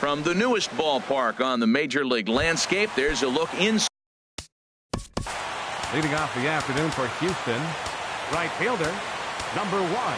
From the newest ballpark on the Major League landscape, there's a look inside. Leading off the afternoon for Houston, right fielder, number 1.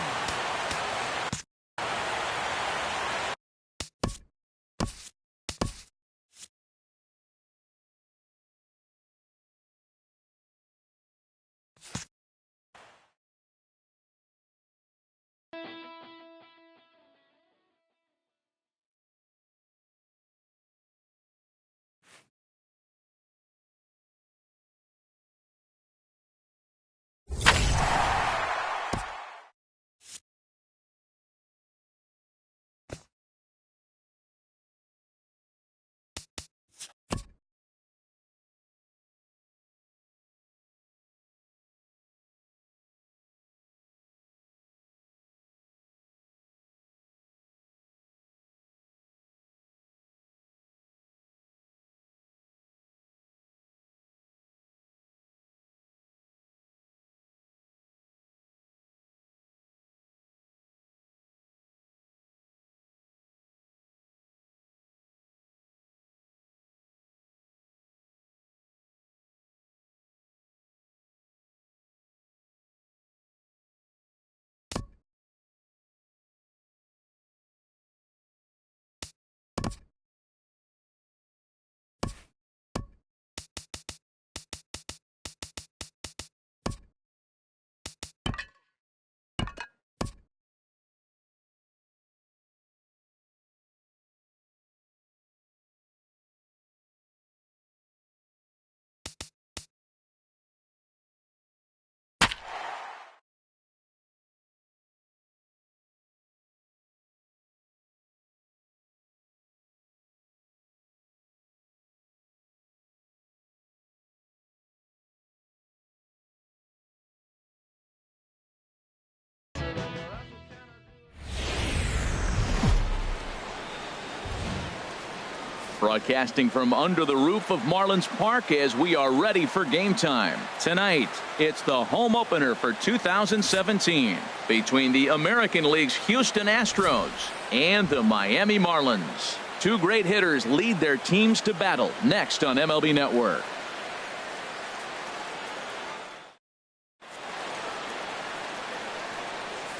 Broadcasting from under the roof of Marlins Park as we are ready for game time. Tonight, it's the home opener for 2017 between the American League's Houston Astros and the Miami Marlins. Two great hitters lead their teams to battle next on MLB Network.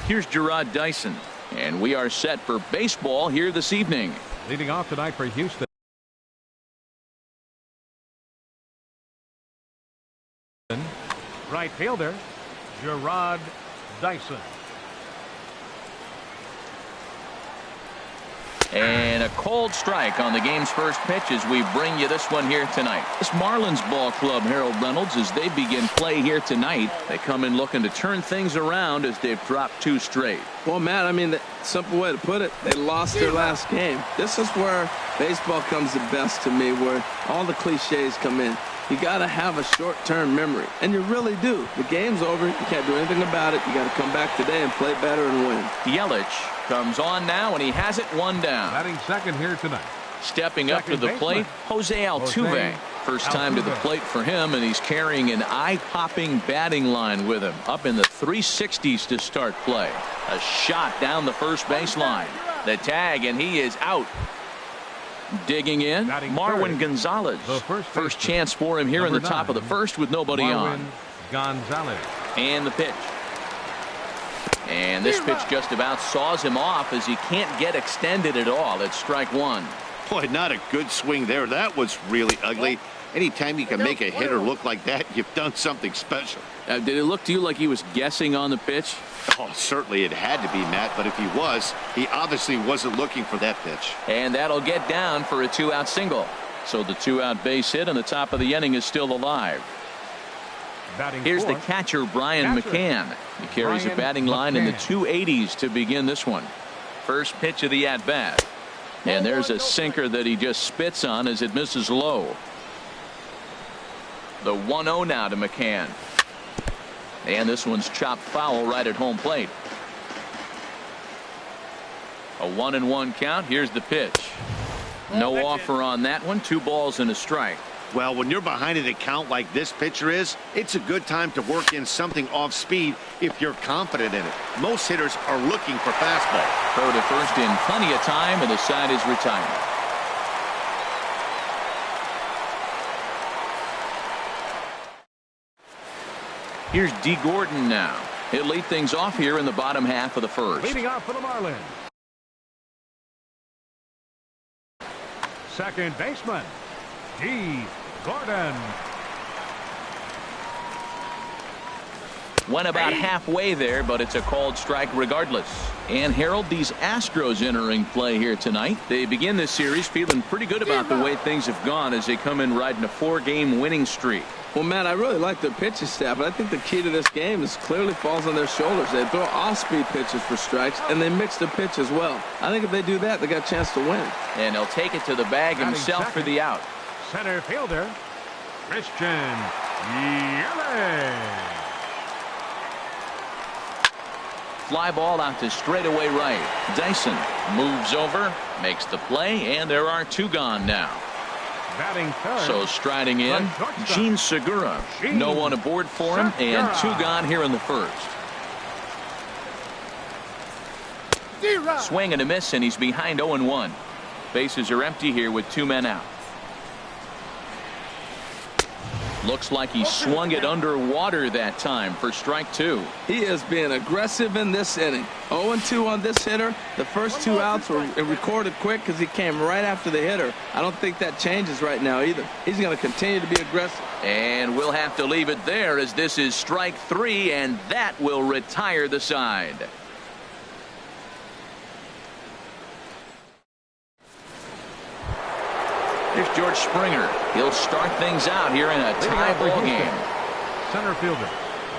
Here's Gerard Dyson, and we are set for baseball here this evening. Leading off tonight for Houston, right fielder, Gerard Dyson. And a cold strike on the game's first pitch as we bring you this one here tonight. This Marlins ball club, Harold Reynolds, as they begin play here tonight. They come in looking to turn things around as they've dropped 2 straight. Well, Matt, I mean, the simple way to put it, they lost their last game. This is where baseball comes the best to me, where all the cliches come in. You got to have a short-term memory, and you really do. The game's over. You can't do anything about it. You got to come back today and play better and win. Yelich comes on now, and he has it 1 down. Batting second here tonight. Stepping up to the plate, Jose Altuve. First time to the plate for him, and he's carrying an eye-popping batting line with him. Up in the 360s to start play. A shot down the first baseline. The tag, and he is out. Digging in, Marwin Gonzalez. First chance for him here in the top of the first with nobody on. Gonzalez. And the pitch. And this pitch just about saws him off as he can't get extended at all. It's strike 1. Boy, not a good swing there. That was really ugly. Anytime you can make a hitter look like that, you've done something special. Did it look to you like he was guessing on the pitch? Oh, certainly it had to be, Matt, but if he was, he obviously wasn't looking for that pitch. And that'll get down for a 2-out single. So the 2-out base hit on the top of the inning is still alive. Here's the catcher, Brian McCann. He carries a batting line in the 280s to begin this one. First pitch of the at-bat. And there's a sinker that he just spits on as it misses low. The 1-0 now to McCann. And this one's chopped foul right at home plate. A 1-1 count. Here's the pitch. No offer on that one. 2 balls and a strike. Well, when you're behind an account like this pitcher is, it's a good time to work in something off speed if you're confident in it. Most hitters are looking for fastball. Throw to first in plenty of time, and the side is retired. Here's D. Gordon now. He'll lead things off here in the bottom half of the first. Leading off for the Marlins. Second baseman, D. Gordon. Went about halfway there, but it's a called strike regardless. And Harold, these Astros entering play here tonight. They begin this series feeling pretty good about the way things have gone as they come in riding a 4-game winning streak. Well, Matt, I really like their pitching staff, but I think the key to this game is clearly falls on their shoulders. They throw off-speed pitches for strikes, and they mix the pitch as well. I think if they do that, they got a chance to win. And he'll take it to the bag himself for the out. Center fielder, Christian Yelich. Fly ball out to straightaway right. Dyson moves over, makes the play, and there are 2 gone now. Batting third. So striding in, Gene Segura. No one aboard for him, and 2 gone here in the first. Swing and a miss, and he's behind 0-1. Bases are empty here with 2 men out. Looks like he swung it underwater that time for strike 2. He is being aggressive in this inning. 0-2 on this hitter. The first 2 outs were recorded quick because he came right after the hitter. I don't think that changes right now either. He's going to continue to be aggressive. And we'll have to leave it there as this is strike 3, and that will retire the side. Here's George Springer. He'll start things out here in a tie ball game. Center fielder,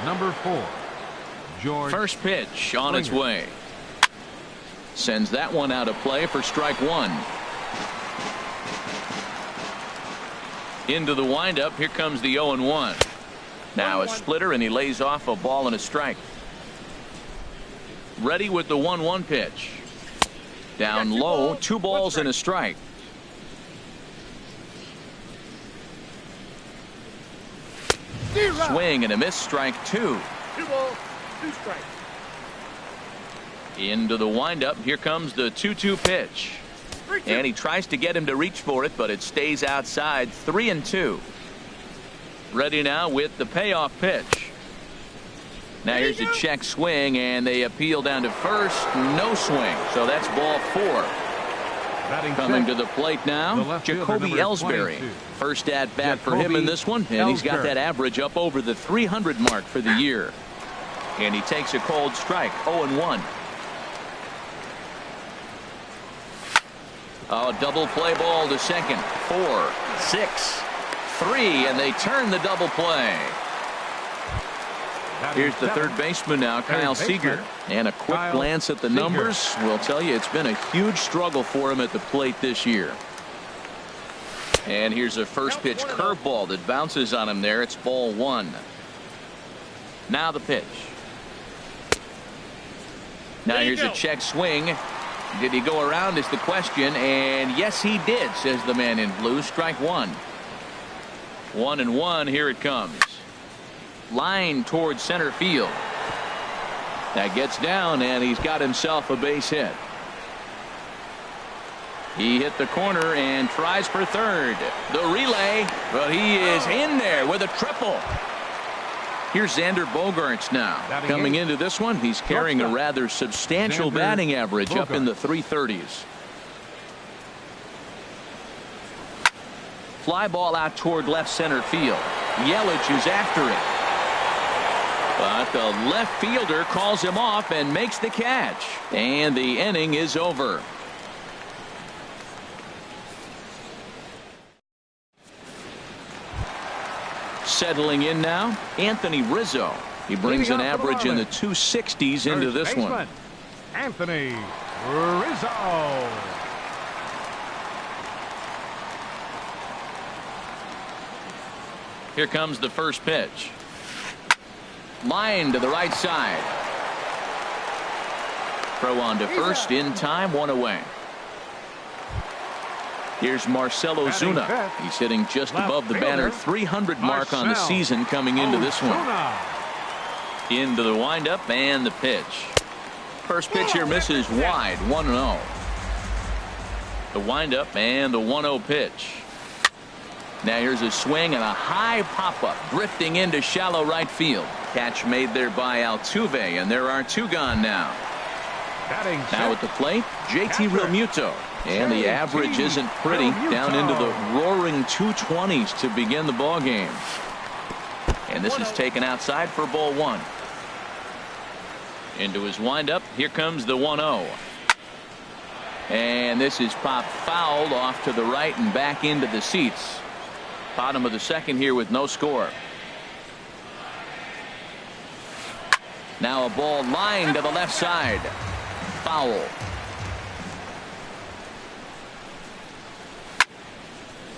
number 4, George. First pitch on its way. Sends that one out of play for strike 1. Into the windup. Here comes the 0-1. Now a splitter, and he lays off a ball and a strike. Ready with the 1-1 pitch. Down low, 2 balls and a strike. Swing and a miss, strike 2. 2 balls, 2 strikes. Into the windup. Here comes the 2-2 pitch. And he tries to get him to reach for it, but it stays outside. 3-2. Ready now with the payoff pitch. Now here's a check swing, and they appeal down to first. No swing. So that's ball 4. Coming to the plate now, Jacoby Ellsbury. First at bat for him in this one, and he's got that average up over the 300 mark for the year. And he takes a cold strike. 0-1. Oh, double play ball to second. 4, 6, 3, and they turn the double play. Here's the third baseman now, Kyle Seager. And a quick glance at the numbers will tell you it's been a huge struggle for him at the plate this year. And here's a first pitch curveball that bounces on him there. It's ball 1. Now the pitch. Now here's a check swing. Did he go around is the question, and yes he did, says the man in blue. Strike 1. 1-1. Here it comes. Line towards center field. That gets down, and he's got himself a base hit. He hit the corner and tries for third. The relay, but he is in there with a triple. Here's Xander Bogaerts now. Coming into this one, he's carrying a rather substantial batting average up in the 330s. Fly ball out toward left center field. Yelich is after it. But the left fielder calls him off and makes the catch. And the inning is over. Settling in now, Anthony Rizzo. He brings an average in the 260s into this one. Anthony Rizzo. Here comes the first pitch. Line to the right side. Throw on to first in time, 1 away. Here's Marcell Ozuna. He's hitting just above the banner 300 mark on the season coming into this one. Into the windup and the pitch. First pitch here misses wide, 1-0. The windup and the 1-0 pitch. Now here's a swing and a high pop-up drifting into shallow right field. Catch made there by Altuve, and there are two gone now. Now at the plate, JT Realmuto. And the average isn't pretty, down into the roaring 220s to begin the ball game. And this is taken outside for ball one. Into his windup, here comes the 1-0. And this is popped foul off to the right and back into the seats. Bottom of the second here with no score. Now a ball lined to the left side. Foul.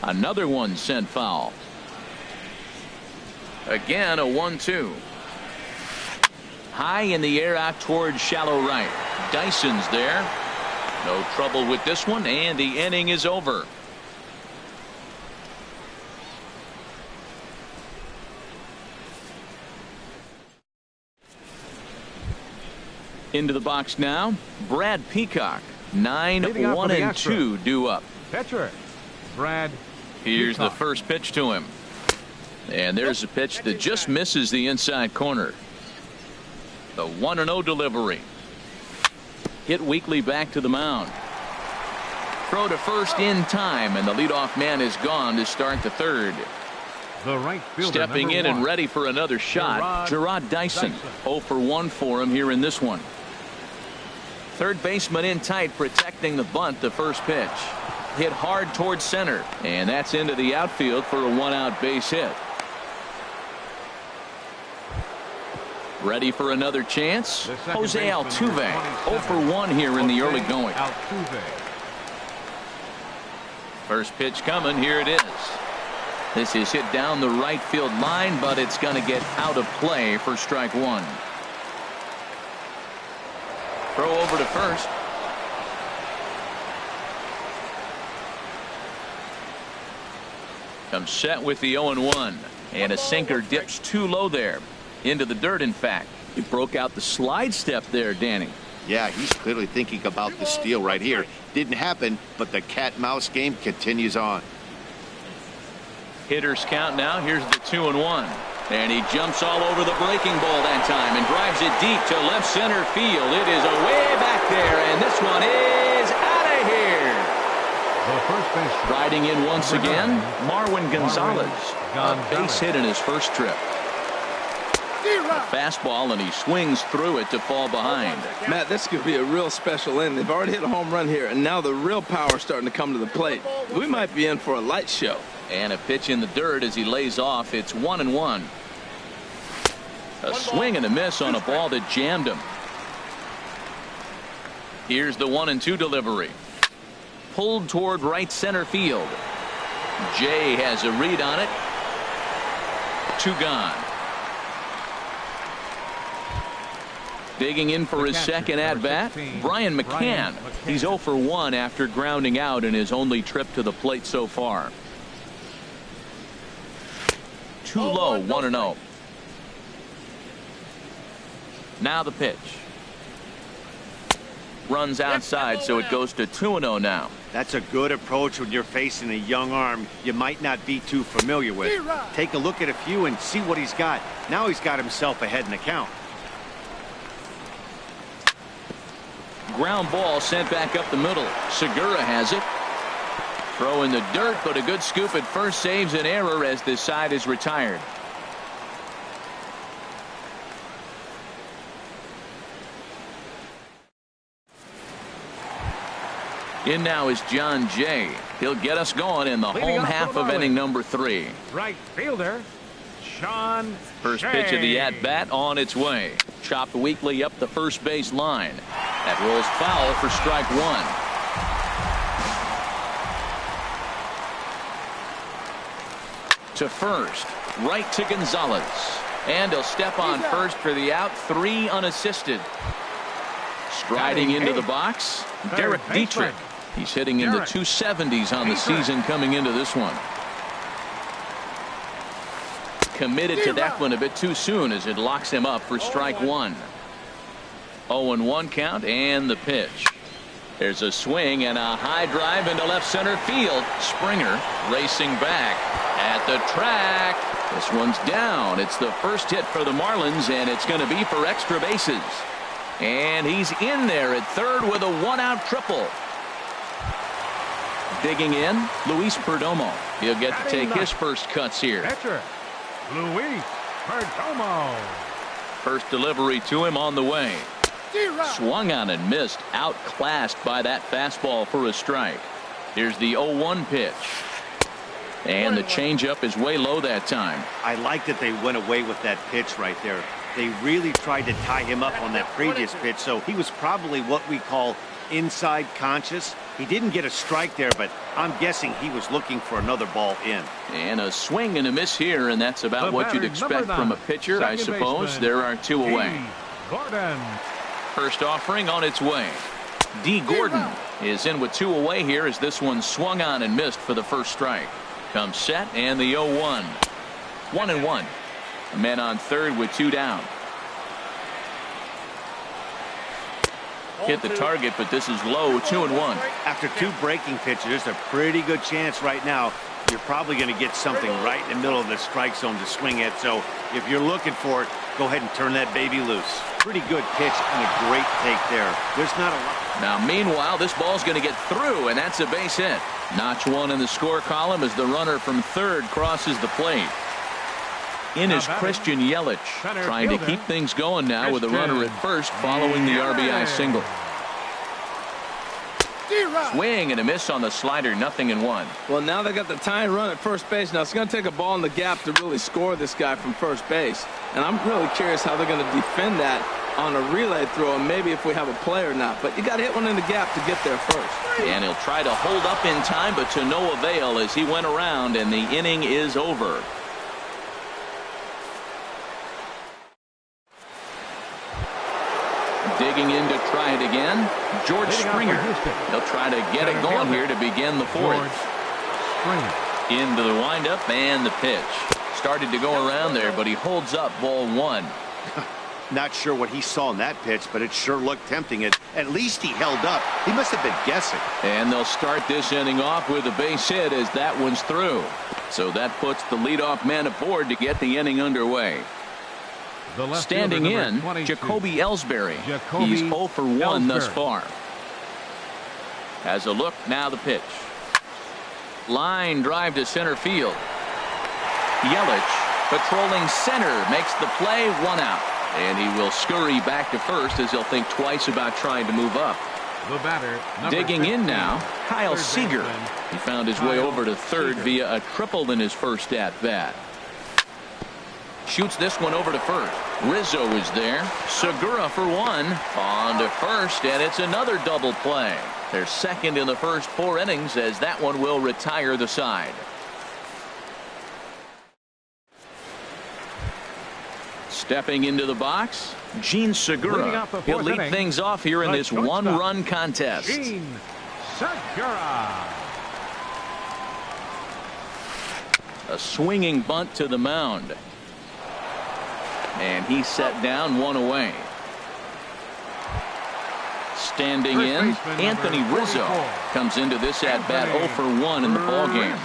Another one sent foul. Again a 1-2. High in the air out towards shallow right. Dyson's there. No trouble with this one, and the inning is over. Into the box now, Brad Peacock. 9-1-2 due up. Pitcher, Brad. Here's Peacock. the first pitch to him. And there's a pitch that just misses the inside corner. The 1-0 delivery. Hit weakly back to the mound. Throw to first in time, and the leadoff man is gone to start the third. The right fielder, Stepping in and ready for another shot, Gerard Dyson. 0 for 1 for him here in this one. Third baseman in tight, protecting the bunt. The first pitch hit hard towards center, and that's into the outfield for a 1-out base hit. Ready for another chance, Jose Altuve. 0 for 1 here in the early going. First pitch coming, here it is. This is hit down the right field line, but it's going to get out of play for strike one. Throw over to first. Comes set with the 0-1, and a sinker dips too low there. Into the dirt, in fact. He broke out the slide step there, Danny. Yeah, he's clearly thinking about the steal right here. Didn't happen, but the cat-mouse game continues on. Hitters count now. Here's the 2-1. And he jumps all over the breaking ball that time and drives it deep to left center field. It is away back there, and this one is out of here. Riding in once again, Marwin Gonzalez. A base hit in his first trip. A fastball, and he swings through it to fall behind. Matt, this could be a real special inning. They've already hit a home run here, and now the real power is starting to come to the plate. We might be in for a light show. And a pitch in the dirt as he lays off. It's 1-1. A swing and a miss on a ball that jammed him. Here's the 1-2 delivery. Pulled toward right center field. Jay has a read on it. 2 gone. Digging in for his second at-bat, Brian McCann. He's 0 for 1 after grounding out in his only trip to the plate so far. Too low, 1-0. Now the pitch. Runs outside, so it goes to 2-0 now. That's a good approach when you're facing a young arm you might not be too familiar with. Take a look at a few and see what he's got. Now he's got himself ahead in the count. Ground ball sent back up the middle. Segura has it. Throw in the dirt, but a good scoop at first saves an error as this side is retired. In now is John Jay. He'll get us going in the home half of inning number 3. Right fielder, Sean First pitch of the at-bat on its way. Chopped weakly up the first base line. That rolls foul for strike one. To first, right to Gonzalez. And he'll step on first for the out. 3 unassisted. Striding into the box, Derek Dietrich. He's hitting in the 270s on the season coming into this one. Committed to that one a bit too soon as it locks him up for strike one. 0-1 count and the pitch. There's a swing and a high drive into left center field. Springer racing back. At the track. This one's down. It's the first hit for the Marlins, and it's going to be for extra bases. And he's in there at third with a one-out triple. Digging in, Luis Perdomo. He'll get to take his first cuts here. Pitcher, Luis Perdomo. First delivery to him on the way. Swung on and missed. Outclassed by that fastball for a strike. Here's the 0-1 pitch. And the changeup is way low that time. I like that they went away with that pitch right there. They really tried to tie him up on that previous pitch, so he was probably what we call inside conscious. He didn't get a strike there, but I'm guessing he was looking for another ball in. And a swing and a miss here, and that's about what you'd expect from a pitcher, I suppose. There are two away. Gordon. First offering on its way. D. Gordon is in with two away here as this one swung on and missed for the first strike. Comes set and the 0-1. 1-1. A man on third with two down. Hit the target, but this is low. 2-1. After two breaking pitches, there's a pretty good chance right now you're probably going to get something right in the middle of the strike zone to swing at. So if you're looking for it, go ahead and turn that baby loose. Pretty good pitch and a great take there. There's not a lot. Now, meanwhile, this ball's going to get through, and that's a base hit. Notch one in the score column as the runner from third crosses the plate. In is Christian Yelich, trying to keep things going now with a runner at first following the RBI single. Swing and a miss on the slider, 0-1. Well, now they got the tying run at first base. Now it's going to take a ball in the gap to really score this guy from first base. And I'm really curious how they're going to defend that on a relay throw, and maybe if we have a play or not. But you got to hit one in the gap to get there first. And he'll try to hold up in time, but to no avail as he went around, and the inning is over. Digging in to try it again, George Springer. He'll try to get it going here to begin the fourth. Into the windup and the pitch. Started to go around there, but he holds up ball one. Not sure what he saw in that pitch, but it sure looked tempting. At least he held up. He must have been guessing. And they'll start this inning off with a base hit as that one's through. So that puts the leadoff man aboard to get the inning underway. Standing in, Jacoby Ellsbury. He's 0 for 1 thus far. Has a look, now the pitch. Line drive to center field. Yelich patrolling center makes the play, 1 out. And he will scurry back to first as he'll think twice about trying to move up. The batter, digging in now, Kyle Seager. He found his way over to third via a triple in his first at bat. Shoots this one over to first. Rizzo is there. Segura for 1. On to first, and it's another double play. They're second in the first 4 innings as that one will retire the side. Stepping into the box, Gene Segura. He'll lead things off here in this one-run contest. Gene Segura. A swinging bunt to the mound. And he's set down, 1 away. Standing in, Anthony Rizzo comes into this at-bat 0 for 1 in the ballgame.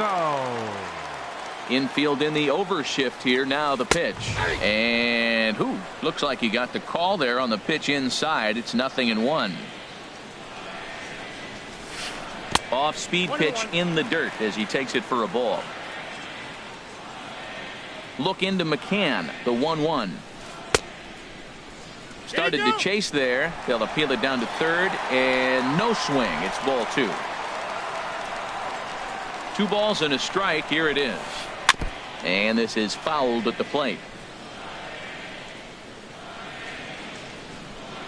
Infield in the overshift here. Now the pitch. And looks like he got the call there on the pitch inside. It's 0-1. Off-speed pitch in the dirt as he takes it for a ball. Look into McCann, the 1-1. Started to chase there. They'll appeal it down to third, and no swing. It's ball 2. 2 balls and a strike. Here it is. And this is fouled at the plate.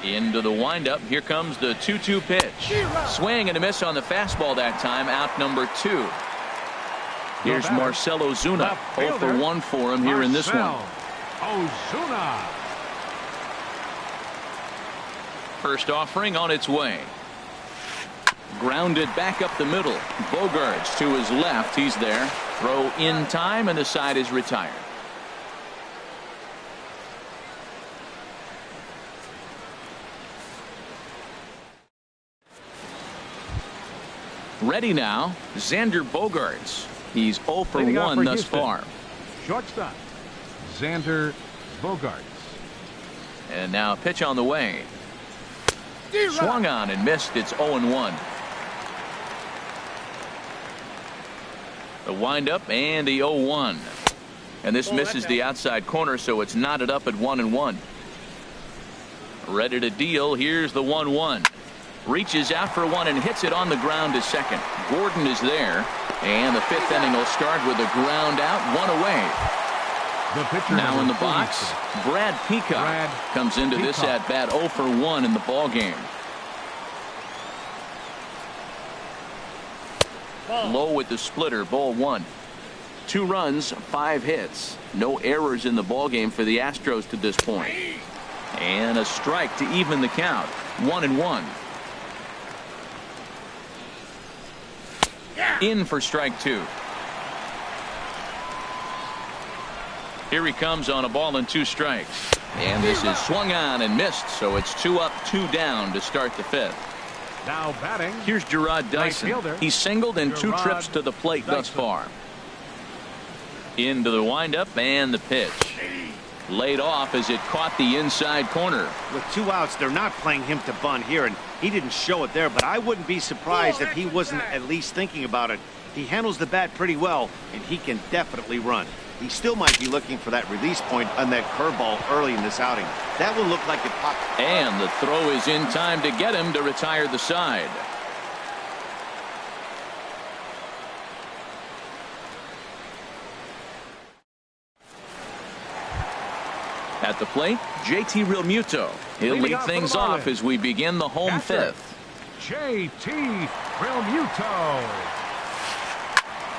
Into the windup. Here comes the 2-2 pitch. Swing and a miss on the fastball that time. Out number 2. Here's Marcell Ozuna. 0 for 1 for him here in this one. Ozuna. First offering on its way. Grounded back up the middle. Bogarts to his left. He's there. Throw in time, and the side is retired. Ready now, Xander Bogarts. He's 0 for 1 thus far. Shortstop, Xander Bogaerts. And now a pitch on the way. Swung on and missed. It's 0-1. The windup and the 0-1. And this misses the outside corner, so it's knotted up at 1-1. Ready to deal. Here's the 1-1. Reaches out for one and hits it on the ground to second. Gordon is there. And the fifth inning will start with a ground out, one away. Now in the box, Brad Peacock comes into this at bat 0 for 1 in the ball game. Low with the splitter, ball 1. 2 runs, 5 hits. No errors in the ball game for the Astros to this point. And a strike to even the count, 1-1. In for strike 2. Here he comes on a ball and 2 strikes. And this is swung on and missed, so it's 2 up, 2 down to start the 5th. Now batting. Here's Gerard Dyson. He's singled in 2 trips to the plate thus far. Into the windup and the pitch. Laid off as it caught the inside corner. With 2 outs, they're not playing him to bunt here, and he didn't show it there, but I wouldn't be surprised if he wasn't at least thinking about it. He handles the bat pretty well, and he can definitely run. He still might be looking for that release point on that curveball early in this outing. That will look like it popped. And the throw is in time to get him to retire the side. At the plate, JT Realmuto. He'll lead things off as we begin the home 5th. JT Realmuto.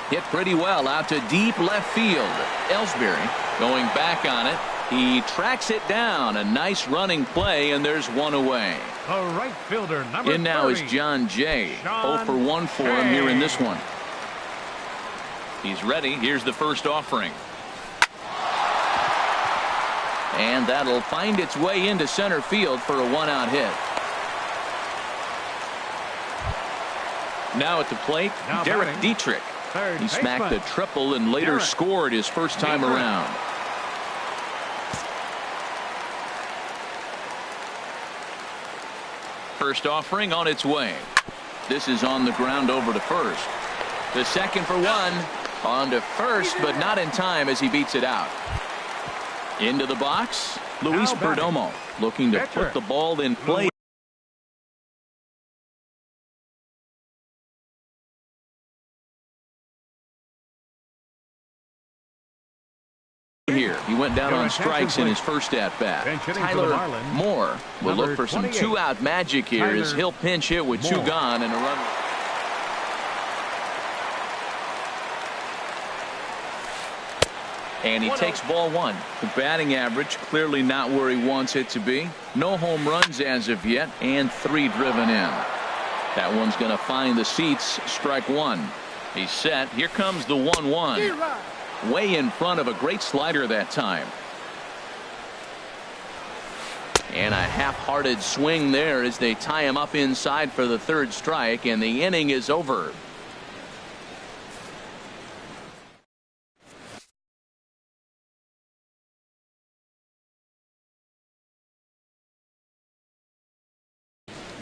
Hit pretty well out to deep left field. Ellsbury going back on it. He tracks it down. A nice running play, and there's 1 away. The right fielder, number 30. In now is John Jay. 0 for 1 for him here in this one. He's ready. Here's the first offering. And that'll find its way into center field for a 1-out hit. Now at the plate, Derek Dietrich. He smacked a triple and later scored his first time around. First offering on its way. This is on the ground over to first. The second for 1. On to first, but not in time as he beats it out. Into the box, Luis Perdomo looking to put the ball in play. Here, he went down on strikes in his first at-bat. Tyler Moore will look for some 2-out magic here as he'll pinch hit with 2 gone and a run. And he takes ball 1. The batting average clearly not where he wants it to be. No home runs as of yet, and 3 driven in. That one's going to find the seats. Strike 1. He's set. Here comes the 1-1. Way in front of a great slider that time. And a half-hearted swing there as they tie him up inside for the 3rd strike, and the inning is over.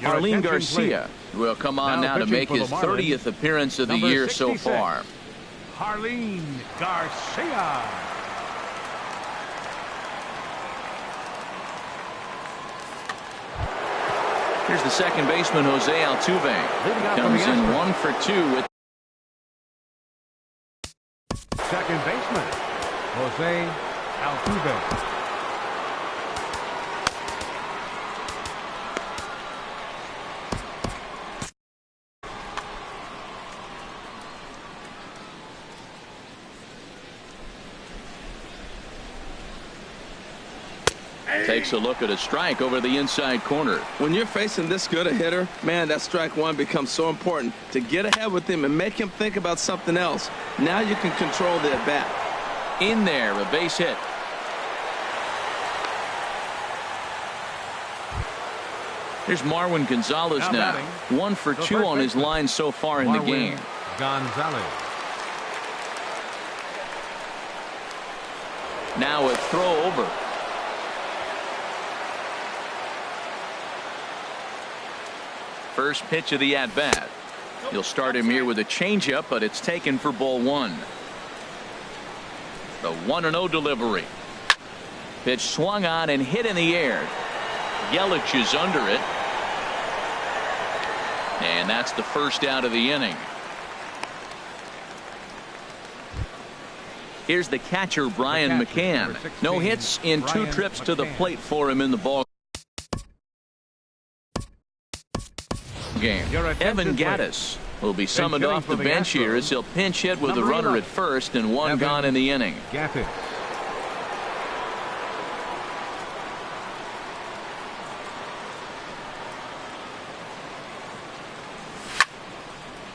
Arlene Garcia will come on now to make his 30th appearance of the year so far. Arlene Garcia. Here's the second baseman, Jose Altuve. Comes in 1 for 2 with second baseman Jose Altuve. Takes a look at a strike over the inside corner. When you're facing this good a hitter, man, that strike 1 becomes so important to get ahead with him and make him think about something else. Now you can control the at bat. In there, a base hit. Here's Marwin Gonzalez now. 1 for 2 on his line so far in the game. Gonzalez. Now a throw over. First pitch of the at-bat. He'll start him here with a changeup, but it's taken for ball one. The 1-0 delivery. Pitch swung on and hit in the air. Yelich is under it. And that's the first out of the inning. Here's the catcher, Brian McCann. No hits in 2 trips to the plate for him in the ball game. Evan Gattis will be summoned off the bench here as he'll pinch hit with the runner at first and one gone in the inning.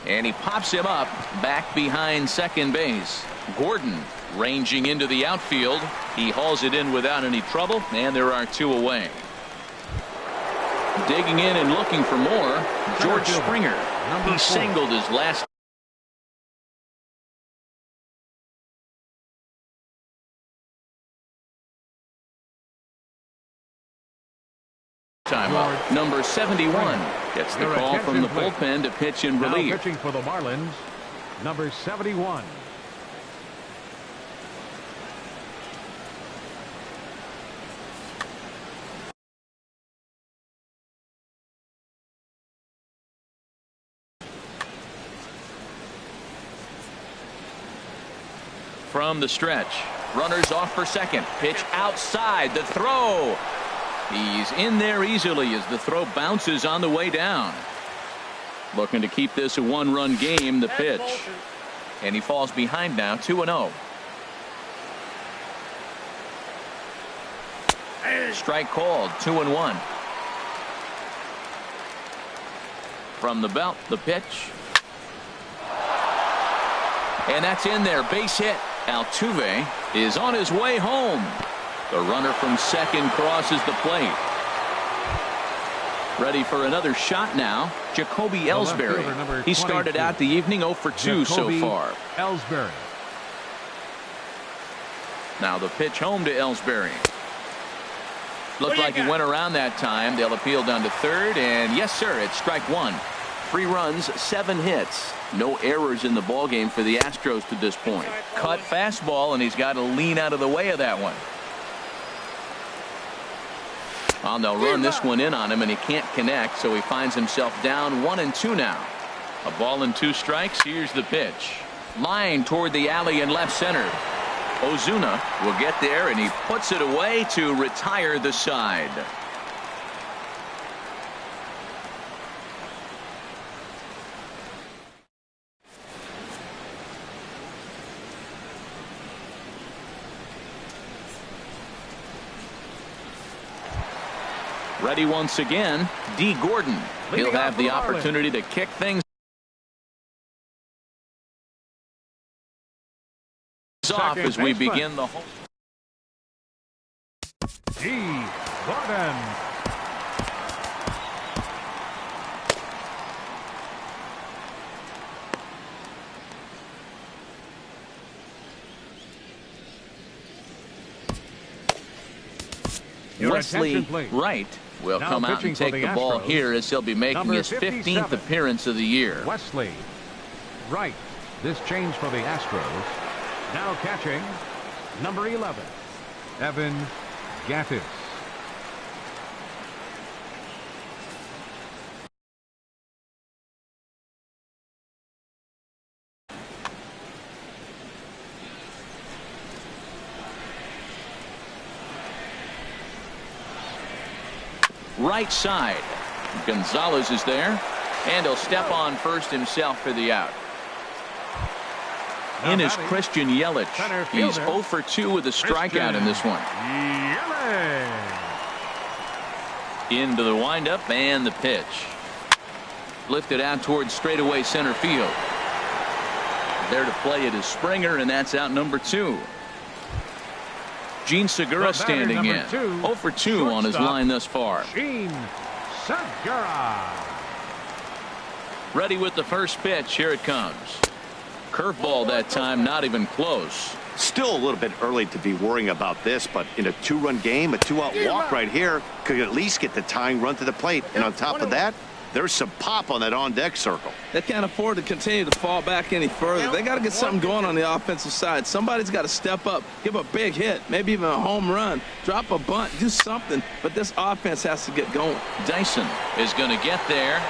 And he pops him up back behind second base. Gordon ranging into the outfield. He hauls it in without any trouble, and there are 2 away. Digging in and looking for more, George Springer. He singled his last time up. Number 71 gets the call from the bullpen to pitch in relief. Now pitching for the Marlins, number 71. From the stretch, runners off for second. Pitch outside, the throw. He's in there easily as the throw bounces on the way down. Looking to keep this a 1-run game, the pitch. And he falls behind now, 2-0. Strike called, 2-1. From the belt, the pitch. And that's in there, base hit. Altuve is on his way home. The runner from second crosses the plate. Ready for another shot now, Jacoby Ellsbury. He started out the evening 0 for 2 so far. Ellsbury. Now the pitch home to Ellsbury. Looked like he went around that time. They'll appeal down to third, and yes, sir, it's strike one. 3 runs, 7 hits. No errors in the ballgame for the Astros to this point. Cut fastball, and he's got to lean out of the way of that one. Well, they'll run this one in on him, and he can't connect, so he finds himself down 1-2 now. A ball and 2 strikes. Here's the pitch. Line toward the alley in left center. Ozuna will get there, and he puts it away to retire the side. Ready once again, D. Gordon. He'll have the opportunity to kick things off as we begin the whole. D. Gordon. Wesley Wright will come out and take the ball here as he'll be making his 15th appearance of the year. Wesley Wright. This change for the Astros. Now catching, number 11, Evan Gattis. Right side. Gonzalez is there, and he'll step on first himself for the out. In is Christian Yelich. He's 0 for 2 with a strikeout in this one. Into the windup and the pitch. Lifted out towards straightaway center field. There to play it is Springer, and that's out number 2. Gene Segura standing in. 0 for 2 on his line thus far. Gene Segura. Ready with the first pitch. Here it comes. Curveball that time, not even close. Still a little bit early to be worrying about this, but in a two-run game, a two-out walk right here could at least get the tying run to the plate. And on top of that, there's some pop on that on-deck circle. They can't afford to continue to fall back any further. They got to get something going on the offensive side. Somebody's got to step up, give a big hit, maybe even a home run, drop a bunt, do something. But this offense has to get going. Dyson is going to get there,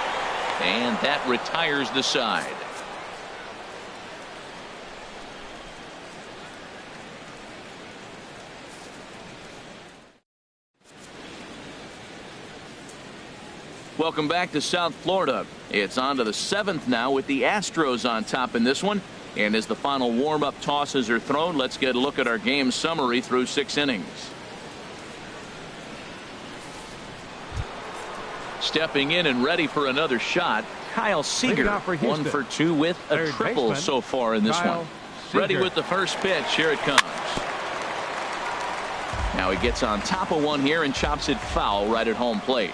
and that retires the side. Welcome back to South Florida. It's on to the 7th now with the Astros on top in this one. And as the final warm-up tosses are thrown, let's get a look at our game summary through 6 innings. Stepping in and ready for another shot, Kyle Seager, 1 for 2 with a triple so far in this one. Ready with the first pitch. Here it comes. Now he gets on top of one here and chops it foul right at home plate.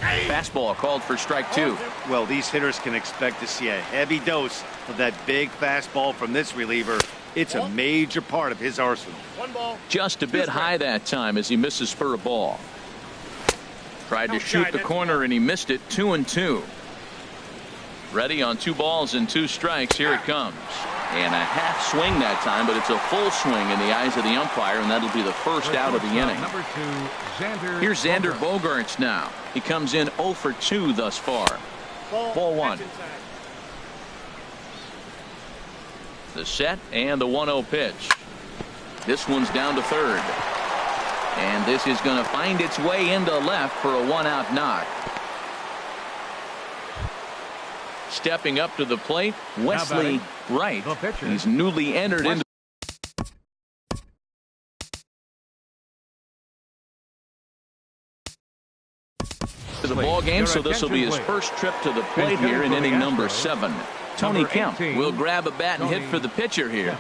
Fastball called for strike 2. Well, these hitters can expect to see a heavy dose of that big fastball from this reliever. It's a major part of his arsenal. Just a bit high that time as he misses for a ball. Tried to shoot the corner and he missed it. 2-2. Ready on 2 balls and 2 strikes. Here it comes. And a half swing that time, but it's a full swing in the eyes of the umpire, and that'll be the first out of the inning. Here's Xander Bogaerts now. He comes in 0 for 2 thus far. Ball 1. The set and the 1-0 pitch. This one's down to third. And this is going to find its way into left for a 1-out knock. Stepping up to the plate, Wesley Wright. He's newly entered into the ball game, so this will be his first trip to the plate here in inning number 7. Tony Kemp will grab a bat and hit for the pitcher here.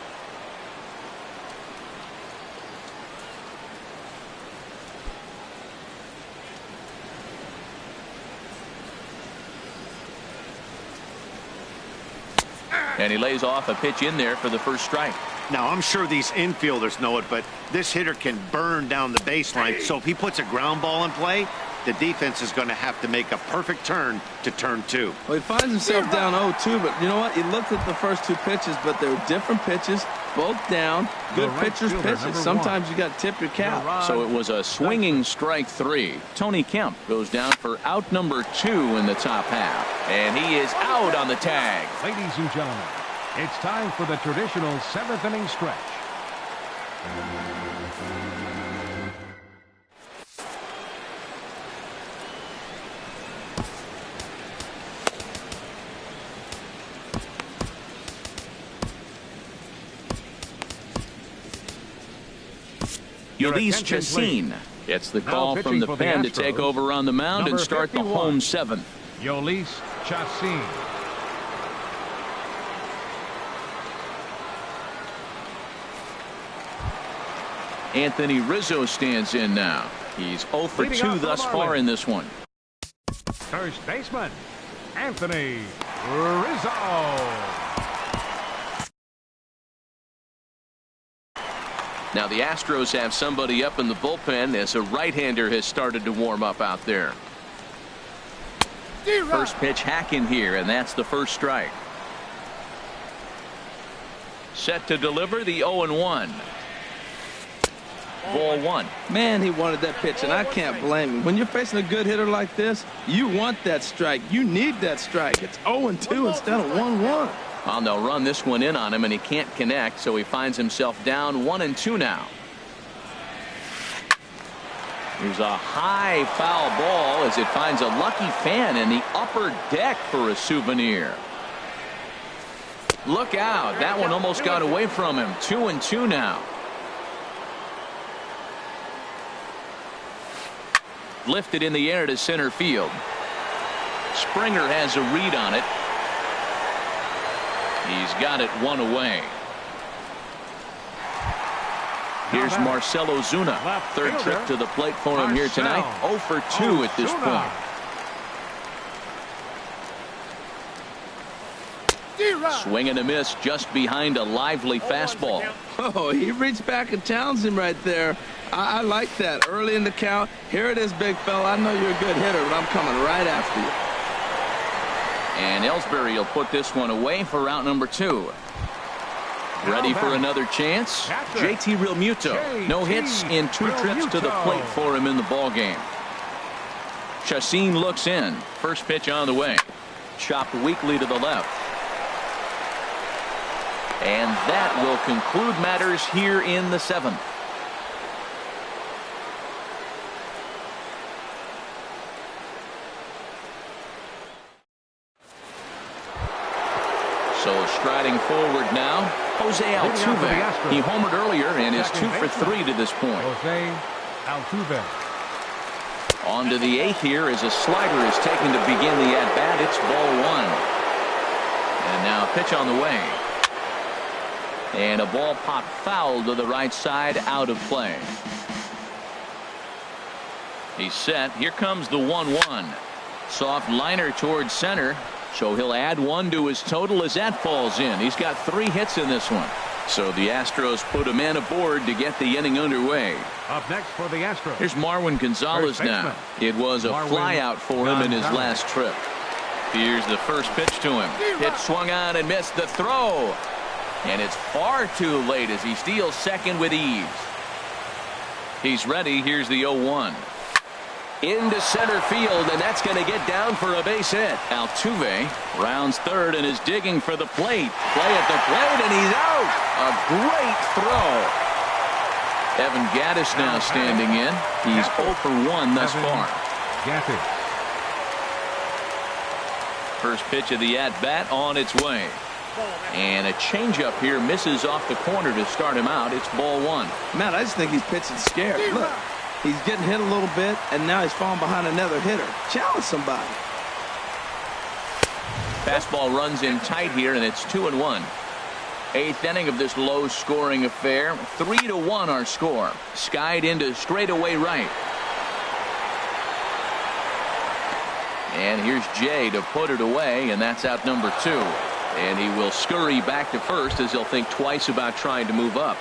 And he lays off a pitch in there for the first strike. Now, I'm sure these infielders know it, but this hitter can burn down the baseline. So if he puts a ground ball in play, the defense is going to have to make a perfect turn to turn 2. Well, he finds himself down 0-2, but you know what? He looked at the first 2 pitches, but they were different pitches, both down. Good pitchers pitches. Sometimes you got to tip your cap. So it was a swinging strike 3. Tony Kemp goes down for out number 2 in the top half. And he is out on the tag. Ladies and gentlemen, it's time for the traditional 7th inning stretch. Ulysses Chacin gets the call from the pen to take over on the mound and start the home 7th. Ulysses Chacin. Anthony Rizzo stands in now. He's 0 for 2 thus far in this one. First baseman, Anthony Rizzo. Now the Astros have somebody up in the bullpen as a right-hander has started to warm up out there. First pitch hacking here, and that's the first strike. Set to deliver the 0-1. Ball 1. Man, he wanted that pitch, and I can't blame him. When you're facing a good hitter like this, you want that strike. You need that strike. It's 0-2 instead of 1-1. And they'll run this one in on him, and he can't connect, so he finds himself down 1-2 now. Here's a high foul ball as it finds a lucky fan in the upper deck for a souvenir. Look out. That one almost got away from him. 2-2 now. Lifted in the air to center field. Springer has a read on it. He's got it 1 away. Here's Marcell Ozuna. Third trip to the plate for him here tonight. 0 for 2 at this point. Swing and a miss just behind a lively fastball. Oh, he reached back and towns him right there. I like that. Early in the count. Here it is, big fella. I know you're a good hitter, but I'm coming right after you. And Ellsbury will put this one away for route number 2. Ready for another chance? JT Realmuto. No hits in 2 trips to the plate for him in the ballgame. Chacin looks in. First pitch on the way. Chopped weakly to the left. And that will conclude matters here in the 7th. So striding forward now, Jose Altuve. He homered earlier and is 2 for 3 to this point. Jose Altuve. On to the 8th here as a slider is taken to begin the at-bat. It's ball 1. And now a pitch on the way. And a ball popped foul to the right side, out of play. He's set. Here comes the 1-1. Soft liner towards center. So he'll add 1 to his total as that falls in. He's got 3 hits in this one. So the Astros put a man aboard to get the inning underway. Up next for the Astros. Here's Marwin Gonzalez now. It was a flyout for him in his last trip. Here's the first pitch to him. Pitch swung on and missed the throw. And it's far too late as he steals second with ease. He's ready. Here's the 0-1. Into center field, and that's going to get down for a base hit. Altuve rounds third and is digging for the plate. Play at the plate, and he's out. A great throw. Evan Gattis now standing in. He's 0 for 1 thus far. Gattis. First pitch of the at-bat on its way. And a changeup here misses off the corner to start him out. It's ball 1. Man, I just think he's pitching scared. Look. He's getting hit a little bit, and now he's falling behind another hitter. Challenge somebody. Fastball runs in tight here, and it's 2-1. 8th inning of this low-scoring affair. 3-1 our score. Skied into straightaway right. And here's Jay to put it away, and that's out number 2. And he will scurry back to first as he'll think twice about trying to move up.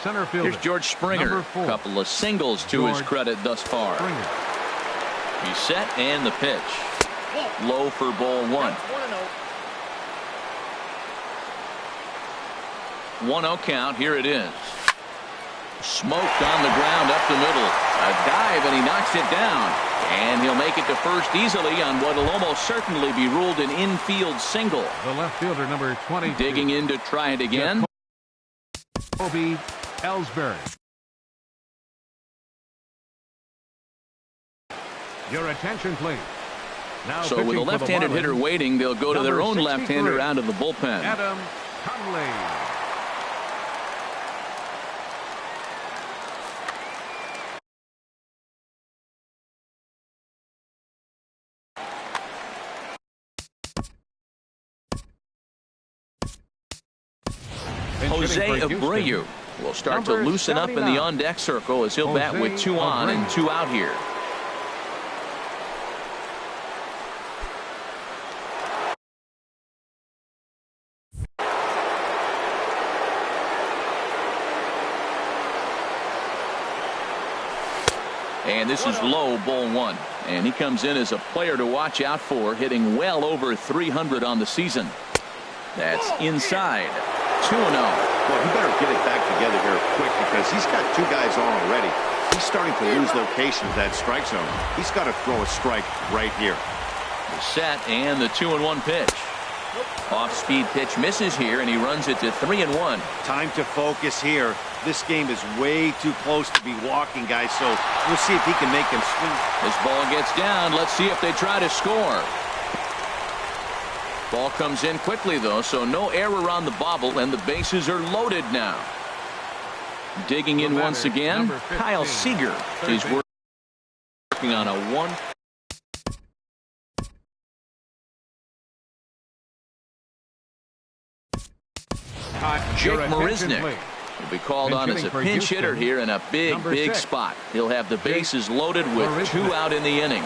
Center fielder. Here's George Springer. A couple of singles to his credit thus far. He's set and the pitch. Low for ball 1. 1-0 count. Here it is. Smoked on the ground up the middle. A dive and he knocks it down. And he'll make it to first easily on what will almost certainly be ruled an infield single. The left fielder, number 20. Digging in to try it again. Jacoby Ellsbury. Your attention, please. Now so with a left-handed hitter waiting, they'll go to their own left-hander out of the bullpen. Adam Conley. Jose Abreu will start to loosen up in the on-deck circle as he'll bat with 2 on and 2 out here. And this is low, ball 1. And he comes in as a player to watch out for, hitting well over 300 on the season. That's inside. 2-0. Well, he better get it back together here quick because he's got 2 guys on already. He's starting to lose location of that strike zone. He's got to throw a strike right here. The set and the 2-1 pitch. Off-speed pitch misses here, and he runs it to 3-1. Time to focus here. This game is way too close to be walking, guys, so we'll see if he can make him swing. This ball gets down. Let's see if they try to score. Ball comes in quickly, though, so no error on the bobble, and the bases are loaded now. Digging in once again, Kyle Seager is working on a 1. Jake Marisnick will be called on as a pinch hitter here in a big spot. He'll have the bases loaded with 2 out in the inning.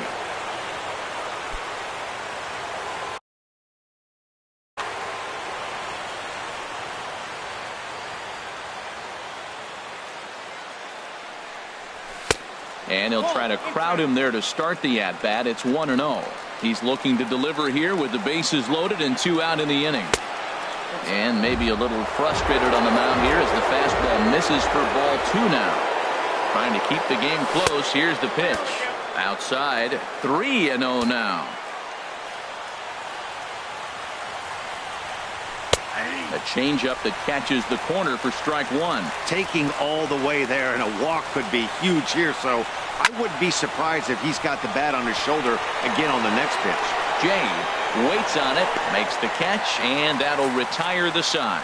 And he'll try to crowd him there to start the at-bat. It's 1-0. He's looking to deliver here with the bases loaded and 2 out in the inning. And maybe a little frustrated on the mound here as the fastball misses for ball 2 now. Trying to keep the game close. Here's the pitch. Outside, 3-0 now. A changeup that catches the corner for strike 1. Taking all the way there, and a walk could be huge here, so I wouldn't be surprised if he's got the bat on his shoulder again on the next pitch. Jay waits on it, makes the catch, and that'll retire the side.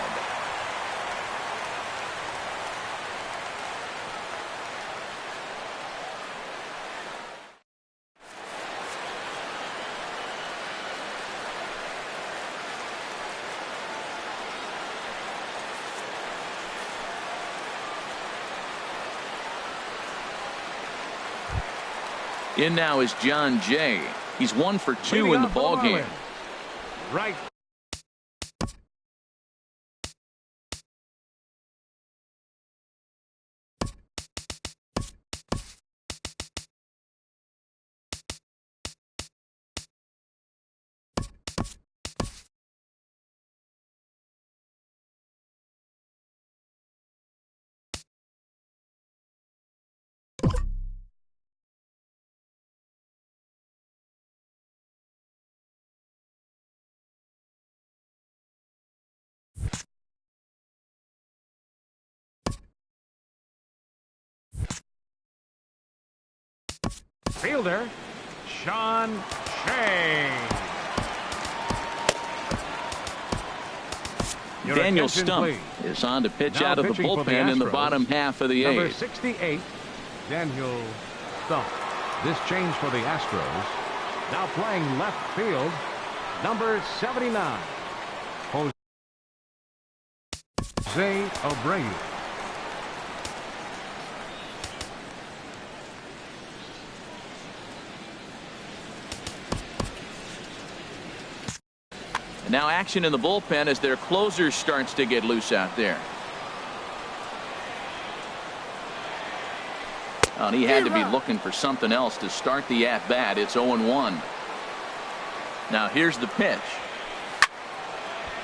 In now is John Jay. He's 1 for 2 in the ball game. Right. Fielder, Sean Shea. Daniel Stump is on to pitch out of the bullpen in the bottom half of the Number 8th. 68, Daniel Stump. This change for the Astros. Now playing left field, number 79, Jose Abreu. Now action in the bullpen as their closer starts to get loose out there. And he had to be looking for something else to start the at-bat. It's 0-1. Now here's the pitch.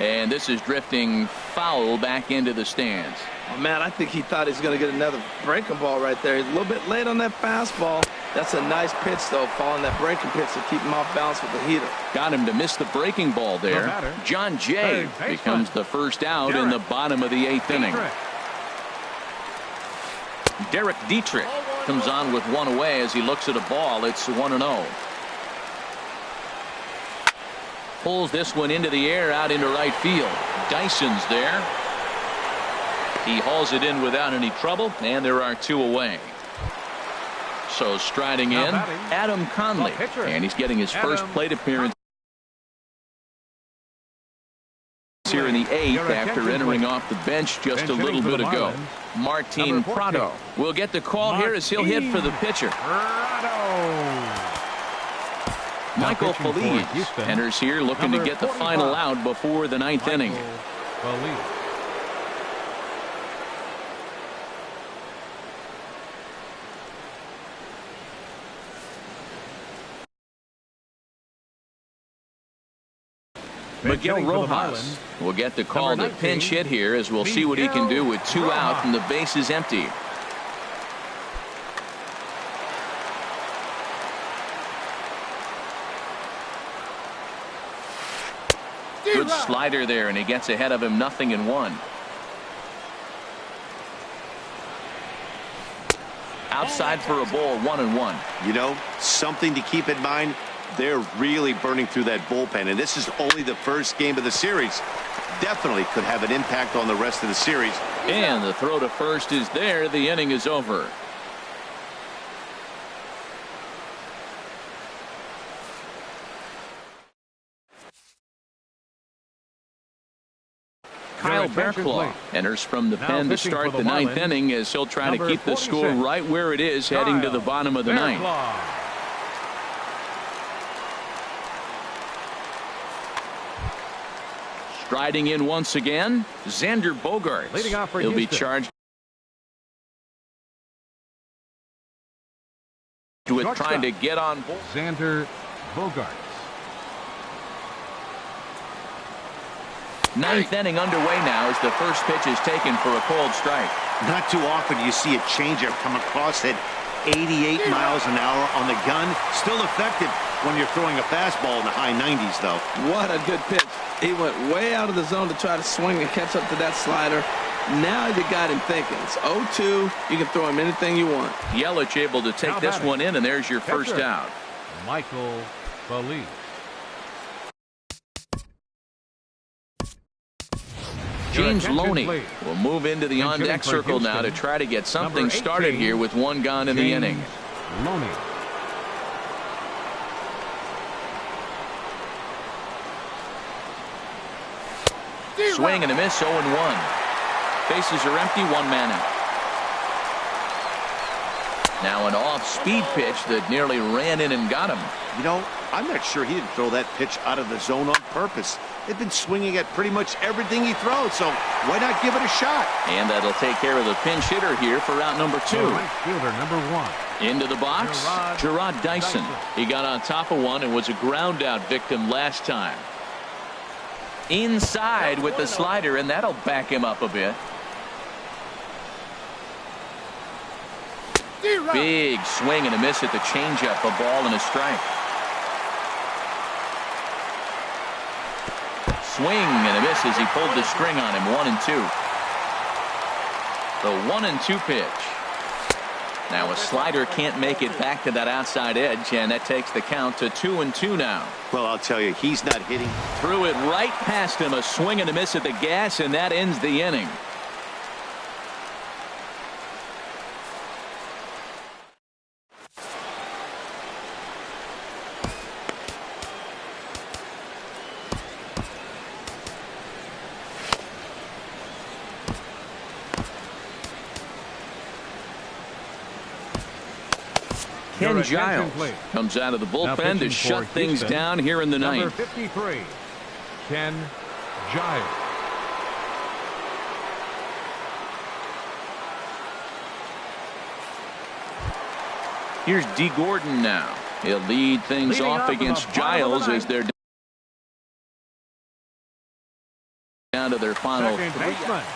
And this is drifting foul back into the stands. Oh, man, I think he thought he was going to get another breaking ball right there. He's a little bit late on that fastball. That's a nice pitch, though, following that breaking pitch to keep him off balance with the heater. Got him to miss the breaking ball there. John Jay becomes the first out in the bottom of the 8th inning. Derek Dietrich comes on with 1 away as he looks at a ball. It's 1-0. Pulls this one into the air out into right field. Dyson's there. He hauls it in without any trouble, and there are 2 away. So striding in, Adam Conley, and he's getting his first plate appearance here in the 8th after entering off the bench just a little bit ago. Martin Prado will get the call here as he'll hit for the pitcher. Michael Feliz enters here looking to get the final out before the 9th inning. Miguel Rojas will get the call to pinch hit here as we'll see what he can do with 2 out and the base is empty. Good slider there, and he gets ahead of him, 0-1. Outside for a ball, 1-1. You know, something to keep in mind. They're really burning through that bullpen, and this is only the first game of the series. Definitely could have an impact on the rest of the series. And the throw to first is there. The inning is over. Kyle Bearclaw enters from the pen to start the 9th inning as he'll try to keep the score right where it is heading to the bottom of the 9th. Striding in once again, Xander Bogaerts. He'll be charged with trying to get on board. Xander Bogaerts. Ninth inning underway now as the first pitch is taken for a cold strike. Not too often you see a changeup come across at 88 miles an hour on the gun. Still effective when you're throwing a fastball in the high 90s, though. What a good pitch. He went way out of the zone to try to swing and catch up to that slider. Now you got him thinking. It's 0-2. You can throw him anything you want. Yelich able to take this one in, and there's your first out. Michael Belize. James Loney will move into the on-deck circle now to try to get something started here with one gone in the inning. Loney. Swing and a miss, 0-1. Bases are empty, one man out. Now an off-speed pitch that nearly ran in and got him. You know, I'm not sure he didn't throw that pitch out of the zone on purpose. They've been swinging at pretty much everything he throws, so why not give it a shot? And that'll take care of the pinch hitter here for out number 2. Right fielder number 1. Into the box, Gerard Dyson. He got on top of one and was a ground out victim last time. Inside with the slider, and that'll back him up a bit. Big swing and a miss at the changeup, a ball and a strike. Swing and a miss as he pulled the string on him, 1-2. The 1-2 pitch. Now a slider can't make it back to that outside edge, and that takes the count to 2-2 now. Well, I'll tell you, he's not hitting. Threw it right past him, a swing and a miss at the gas, and that ends the inning. Ken Giles comes out of the bullpen to shut things down here in the ninth. Number 53, Ken Giles. Here's D. Gordon now. He'll lead things off against Giles as they're down to their final 3.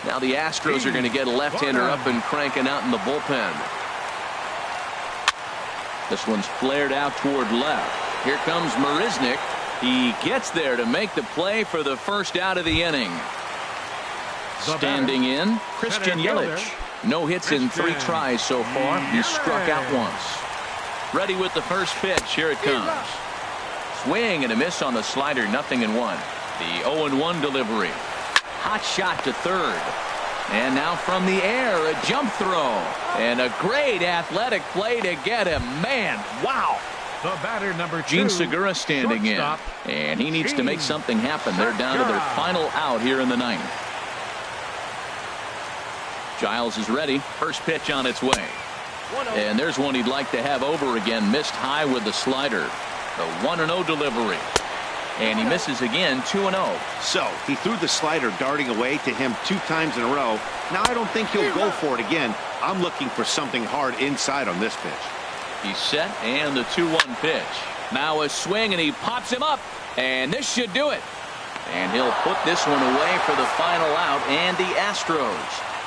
Now the Astros are going to get a left-hander up and cranking out in the bullpen. This one's flared out toward left. Here comes Marisnick. He gets there to make the play for the first out of the inning. Standing in, Christian Yelich. No hits in 3 tries so far. He struck out once. Ready with the first pitch. Here it comes. Swing and a miss on the slider. 0-1. The 0-1 delivery. Hot shot to third. And now from the air, a jump throw. And a great athletic play to get him. Man, wow. The batter number 2, Gene Segura standing in. And he needs to make something happen. They're down to their final out here in the ninth. Giles is ready. First pitch on its way. And there's one he'd like to have over again. Missed high with the slider. The 1-0 delivery. And he misses again, 2-0. So he threw the slider darting away to him 2 times in a row. Now I don't think he'll go for it again. I'm looking for something hard inside on this pitch. He's set, and the 2-1 pitch. Now a swing, and he pops him up. And this should do it. And he'll put this one away for the final out. And the Astros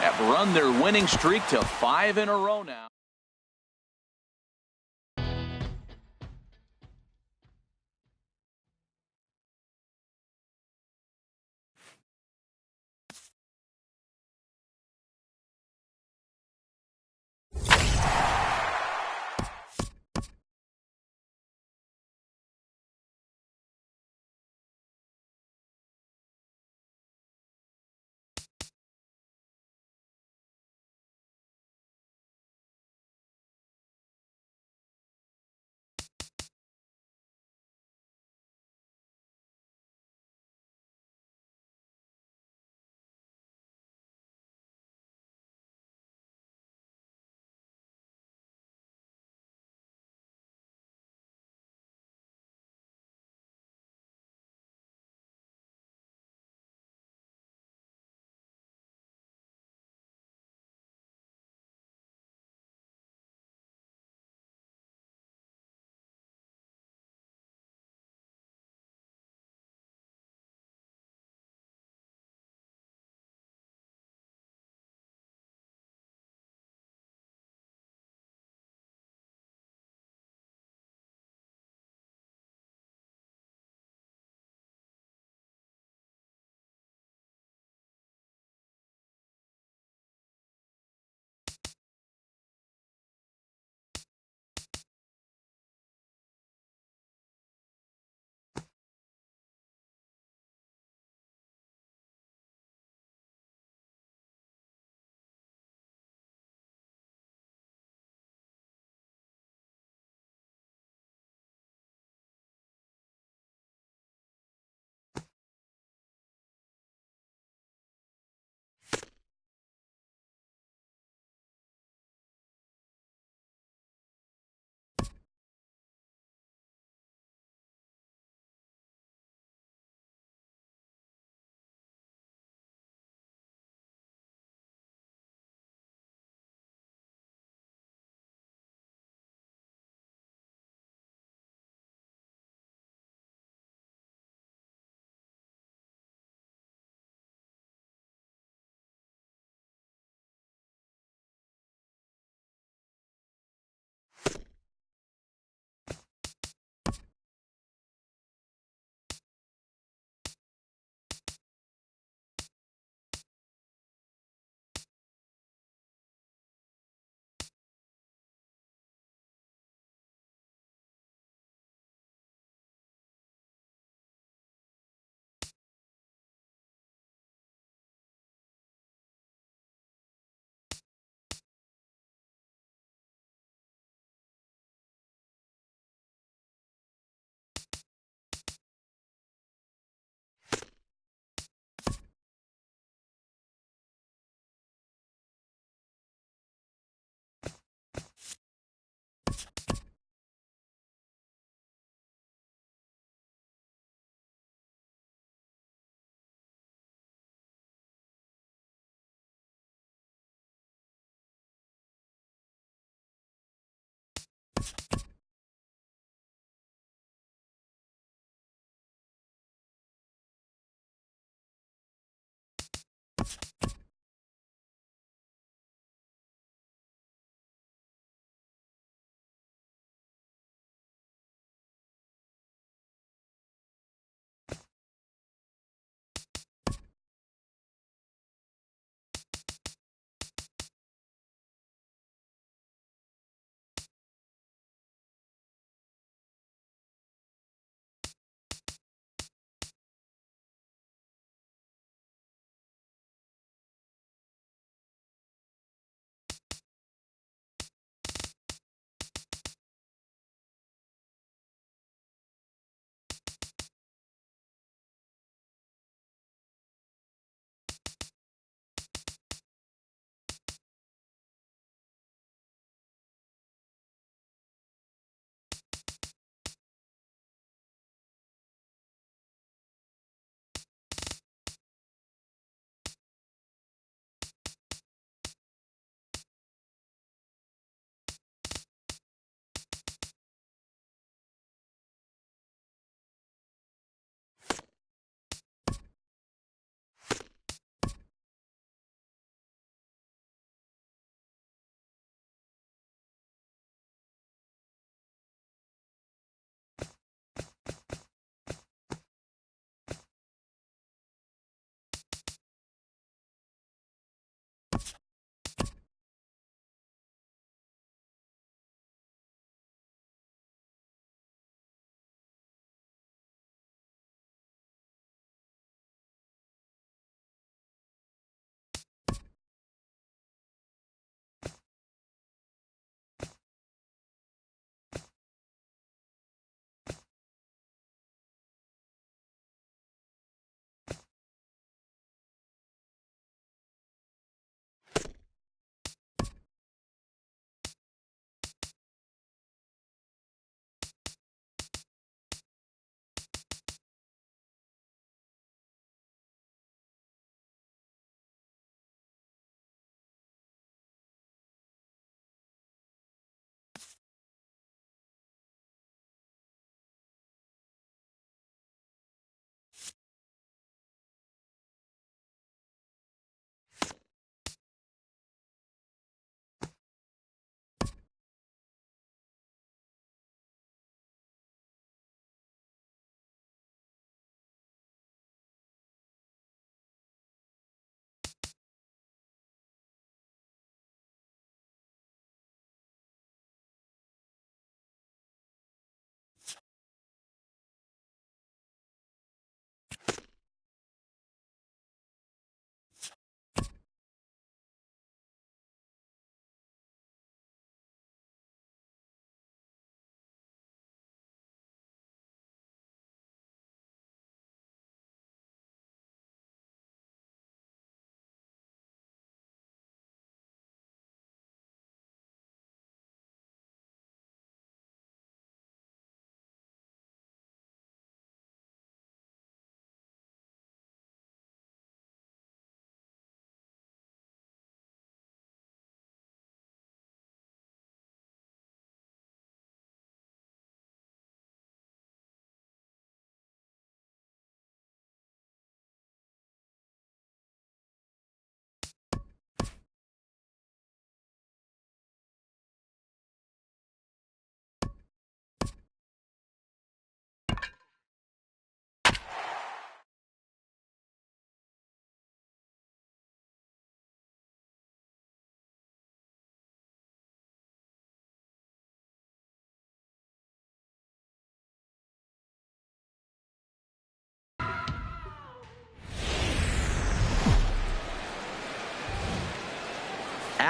have run their winning streak to 5 in a row now.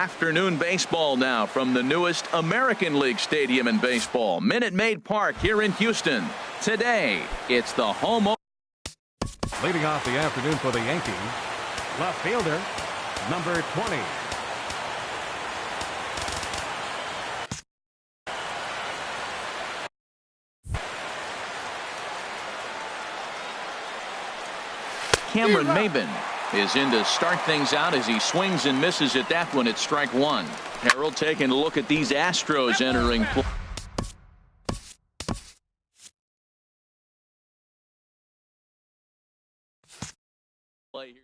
Afternoon baseball now from the newest American League stadium in baseball, Minute Maid Park here in Houston. Today, it's the home. Leading off the afternoon for the Yankees, left fielder, number 20. Cameron Maybin is in to start things out as he swings and misses at that one at strike one. Harold taking a look at these Astros entering play here.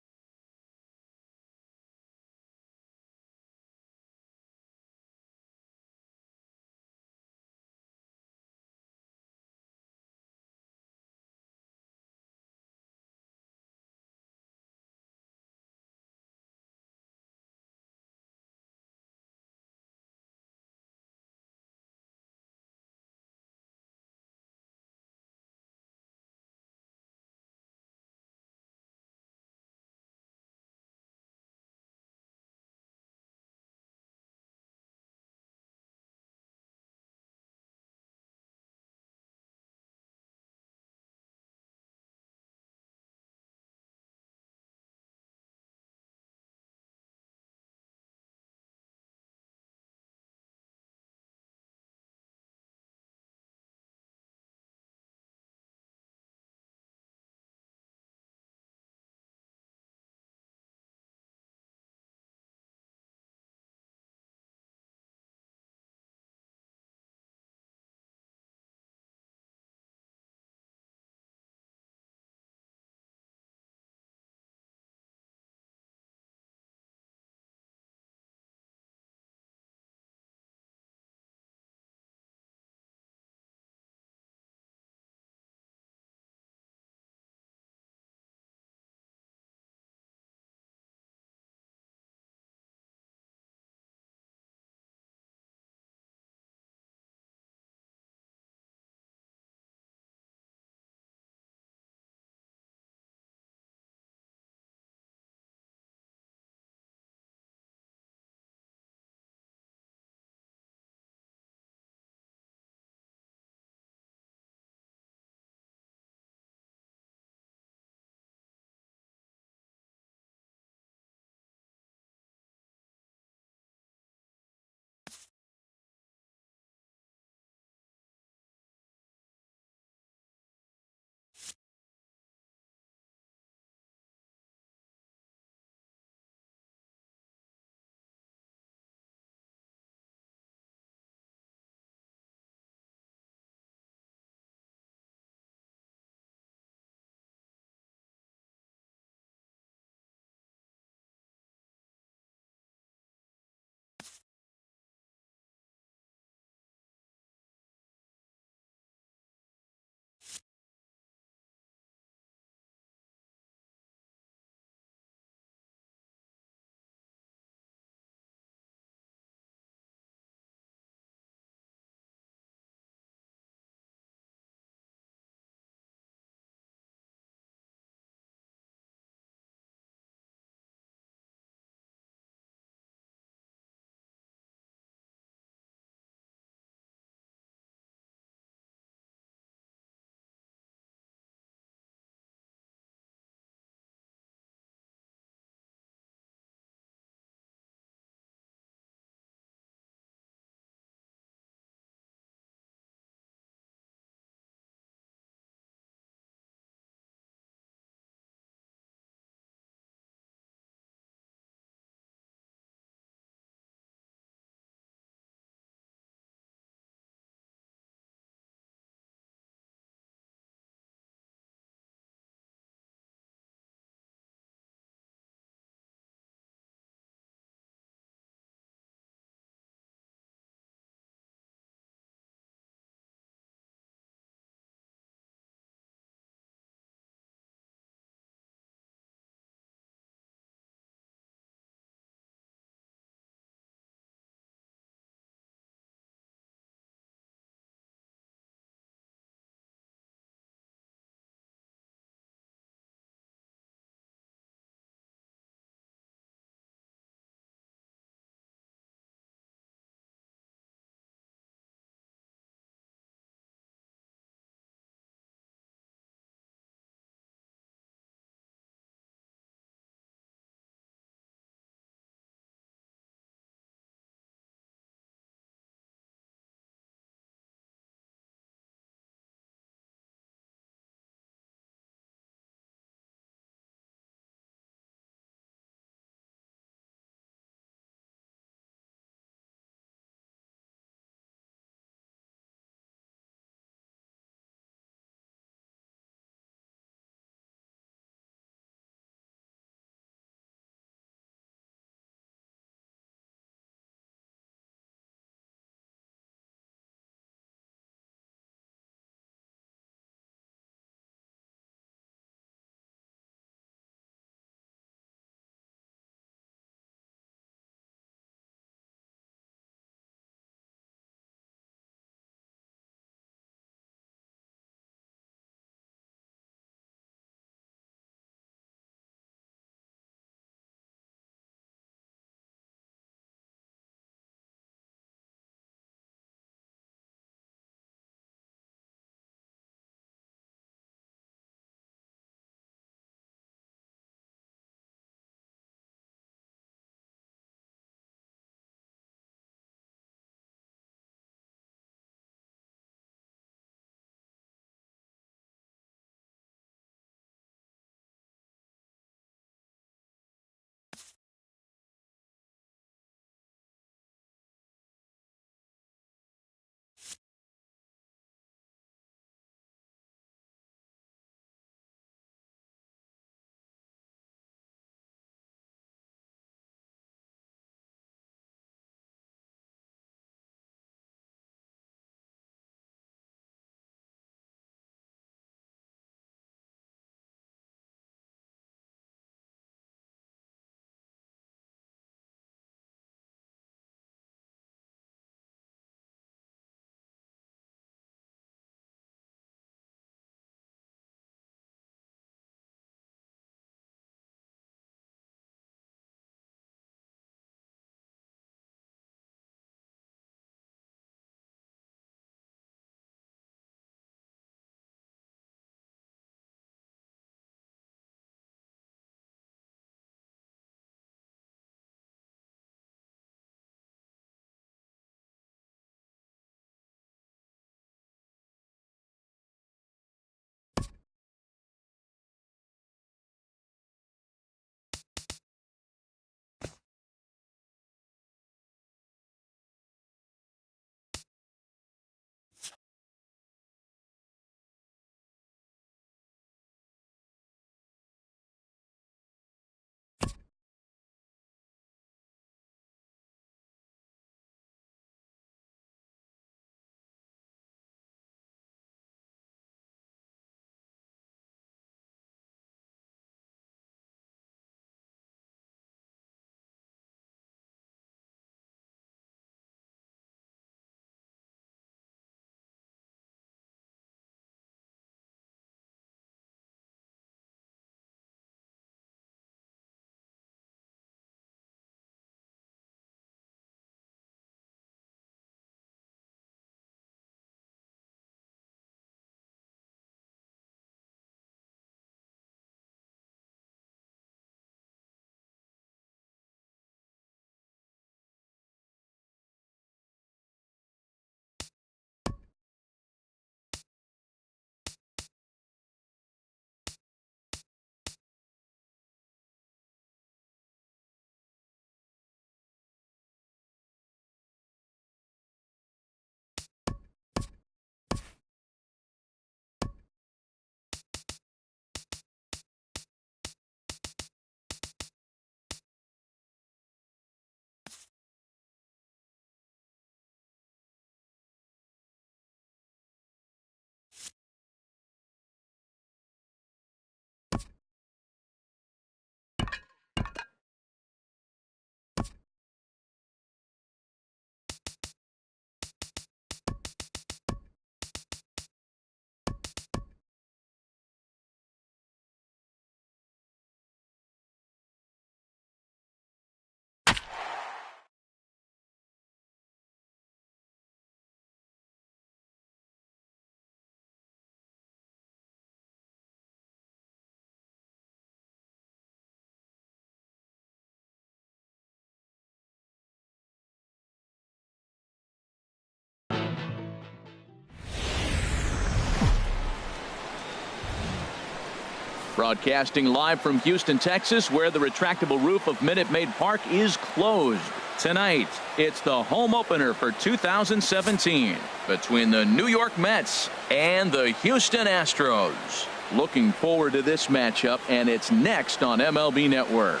Broadcasting live from Houston, Texas, where the retractable roof of Minute Maid Park is closed. Tonight, it's the home opener for 2017 between the New York Mets and the Houston Astros. Looking forward to this matchup, and it's next on MLB Network.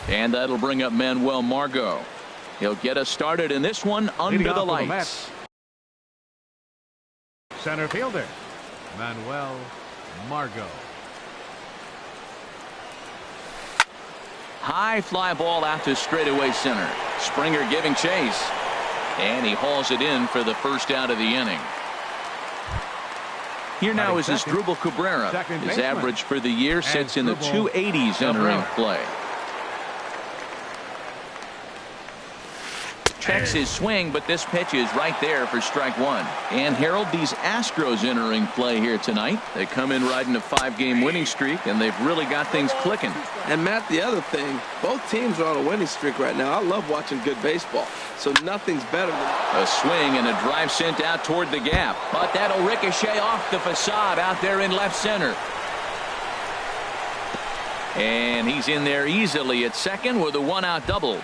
And that'll bring up Manuel Margot. He'll get us started in this one under the lights. Center fielder, Manuel Margot. High fly ball out to straightaway center. Springer giving chase. And he hauls it in for the first out of the inning. Here now is Asdrubal Cabrera. His average for the year sits in the 280s entering play. Checks his swing, but this pitch is right there for strike one. And Harold, these Astros entering play here tonight. They come in riding a 5-game winning streak, and they've really got things clicking. And Matt, the other thing, both teams are on a winning streak right now. I love watching good baseball, so nothing's better than a swing and a drive sent out toward the gap, but that'll ricochet off the facade out there in left center. And he's in there easily at second with a 1-out double.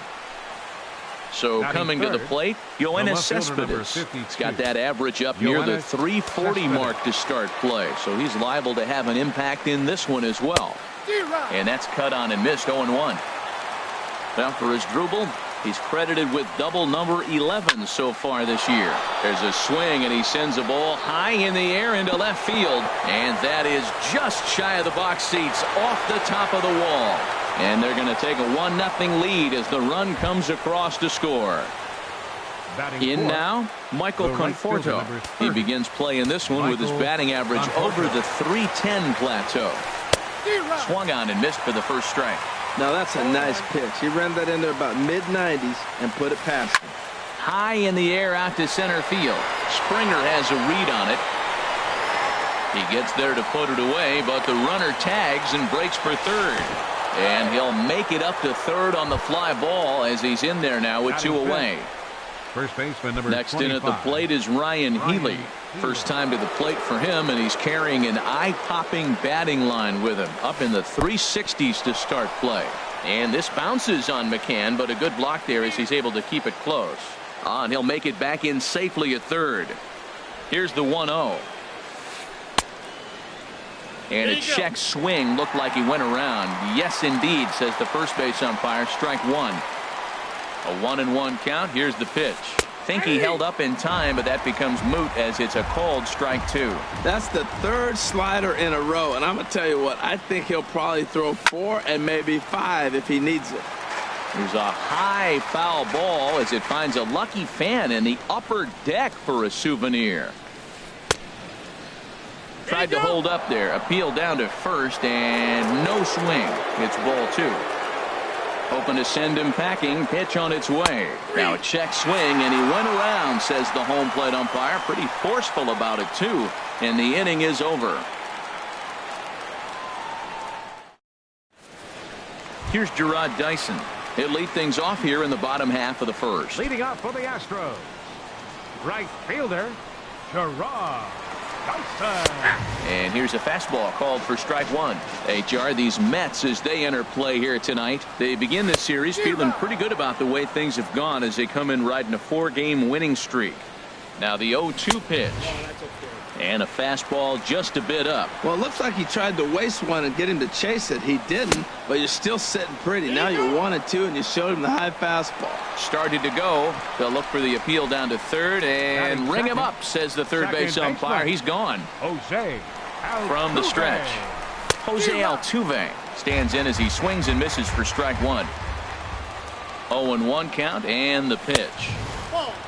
So coming to the plate, Yoenis Cespedes. He's got that average up near the 340 mark to start play. So he's liable to have an impact in this one as well. And that's cut on and missed 0-1. Well, for Asdrubal, he's credited with double number 11 so far this year. There's a swing, and he sends a ball high in the air into left field. And that is just shy of the box seats, off the top of the wall. And they're going to take a 1-0 lead as the run comes across to score. In now, Michael Conforto. He begins play in this one with his batting average over the 310 plateau. Swung on and missed for the first strike. Now that's a nice pitch. He ran that in there about mid-90s and put it past him. High in the air out to center field. Springer has a read on it. He gets there to put it away, but the runner tags and breaks for third. And he'll make it up to third on the fly ball as he's in there now with 2 away. First baseman number Next 25. in at the plate is Ryan Healy. First time to the plate for him, and he's carrying an eye-popping batting line with him. Up in the 360s to start play. And this bounces on McCann, but a good block there as he's able to keep it close. And he'll make it back in safely at third. Here's the 1-0. And a check swing looked like he went around. Yes, indeed, says the first base umpire. Strike one. A 1-1 count. Here's the pitch. Think he held up in time, but that becomes moot as it's a called strike two. That's the third slider in a row, and I'm going to tell you what, I think he'll probably throw 4 and maybe 5 if he needs it. There's a high foul ball as it finds a lucky fan in the upper deck for a souvenir. Tried to hold up there. Appeal down to first, and no swing. It's ball 2. Hoping to send him packing. Pitch on its way. Now a check swing, and he went around, says the home plate umpire. Pretty forceful about it, too. And the inning is over. Here's Gerard Dyson. He'll lead things off here in the bottom half of the first. Leading up for the Astros, right fielder, Gerard Dyson. And here's a fastball called for strike one. HR, these Mets, as they enter play here tonight, they begin this series feeling pretty good about the way things have gone as they come in riding a 4-game winning streak. Now the 0-2 pitch. And a fastball just a bit up. Well, it looks like he tried to waste one and get him to chase it. He didn't, but you're still sitting pretty. Now you're 1-2, and you showed him the high fastball. Started to go. They'll look for the appeal down to third and ring him up, says the third base umpire. He's gone. Jose from the stretch. Jose Altuve stands in as he swings and misses for strike one. 0-1 count and the pitch.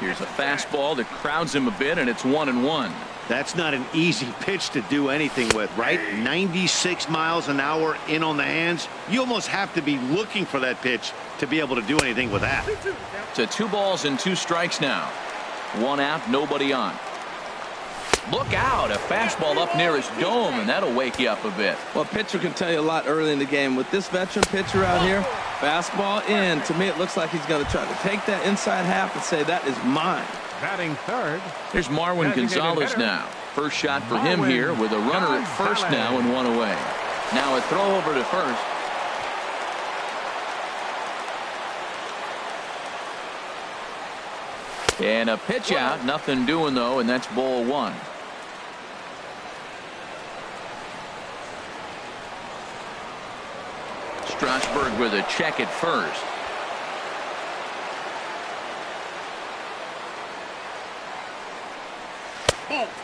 Here's a fastball that crowds him a bit, and it's 1-1. That's not an easy pitch to do anything with, right? 96 miles an hour in on the hands. You almost have to be looking for that pitch to be able to do anything with that. To 2 balls and 2 strikes now. 1 out, nobody on. Look out, a fastball up near his dome, and that'll wake you up a bit. Well, pitcher can tell you a lot early in the game. With this veteran pitcher out here, fastball in. To me, it looks like he's going to try to take that inside half and say, that is mine. Batting third. Here's Marwin Gonzalez now. First shot for him here with a runner at first now and one away. Now a throw over to first. And a pitch out. Nothing doing though, and that's ball one. Strasburg with a check at first.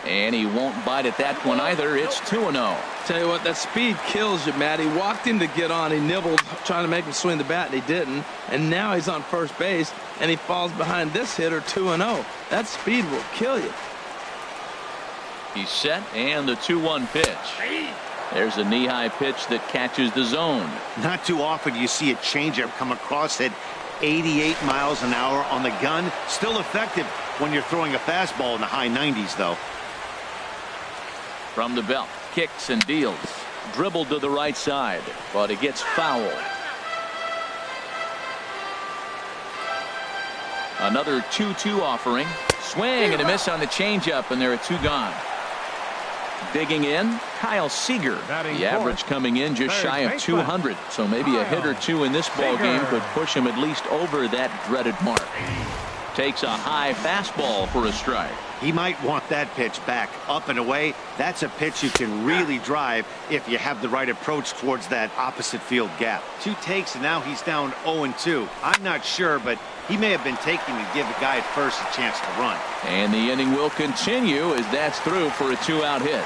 And he won't bite at that one either. It's 2-0. Tell you what, that speed kills you, Matt. He walked in to get on. He nibbled, trying to make him swing the bat, and he didn't. And now he's on first base, and he falls behind this hitter 2-0. That speed will kill you. He's set, and the 2-1 pitch. There's a knee-high pitch that catches the zone. Not too often you see a changeup come across at 88 miles an hour on the gun. Still effective when you're throwing a fastball in the high 90s, though. From the belt, kicks and deals. Dribbled to the right side, but it gets foul. Another 2-2 offering. Swing and a miss on the changeup, and there are two gone. Digging in, Kyle Seager. The average coming in just shy of 200. So maybe a hit or two in this ball game could push him at least over that dreaded mark. Takes a high fastball for a strike. He might want that pitch back up and away. That's a pitch you can really drive if you have the right approach towards that opposite field gap. 2 takes and now he's down 0-2. I'm not sure, but he may have been taking to give the guy at first a chance to run. And the inning will continue as that's through for a 2-out hit.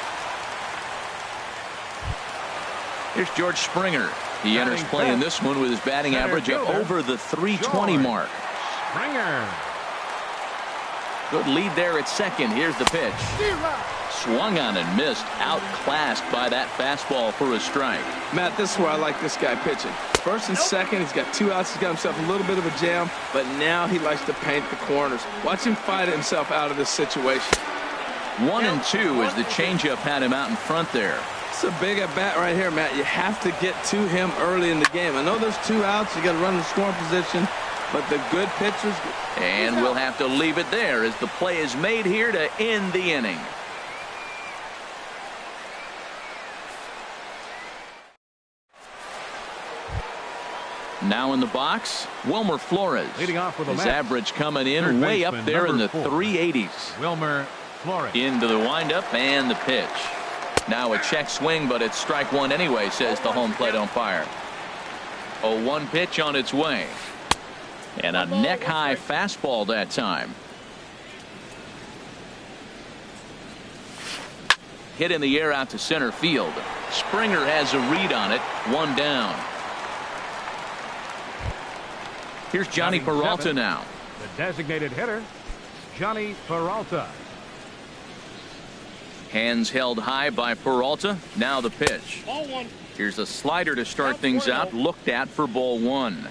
Here's George Springer. He enters play in this one with his batting average of over the 320 mark. Springer. Good lead there at second. Here's the pitch. Swung on and missed. Outclassed by that fastball for a strike. Matt, this is where I like this guy pitching. First and second, he's got 2 outs. He's got himself a little bit of a jam, but now he likes to paint the corners. Watch him fight himself out of this situation. 1-2 as the changeup had him out in front there. It's a big at bat right here, Matt. You have to get to him early in the game. I know there's 2 outs. You got to run the scoring position, but the good pitchers. And we'll have to leave it there as the play is made here to end the inning. Now in the box, Wilmer Flores. Leading off with his average coming in way up there in the 380s. Wilmer Flores. Into the windup and the pitch. Now a check swing, but it's strike one anyway, says the home plate umpire. 0-1 pitch on its way. And a neck-high fastball that time. Hit in the air out to center field. Springer has a read on it. 1 down. Here's Johnny Peralta now. The designated hitter, Johnny Peralta. Hands held high by Peralta. Now the pitch. Here's a slider to start things out. Looked at for ball 1.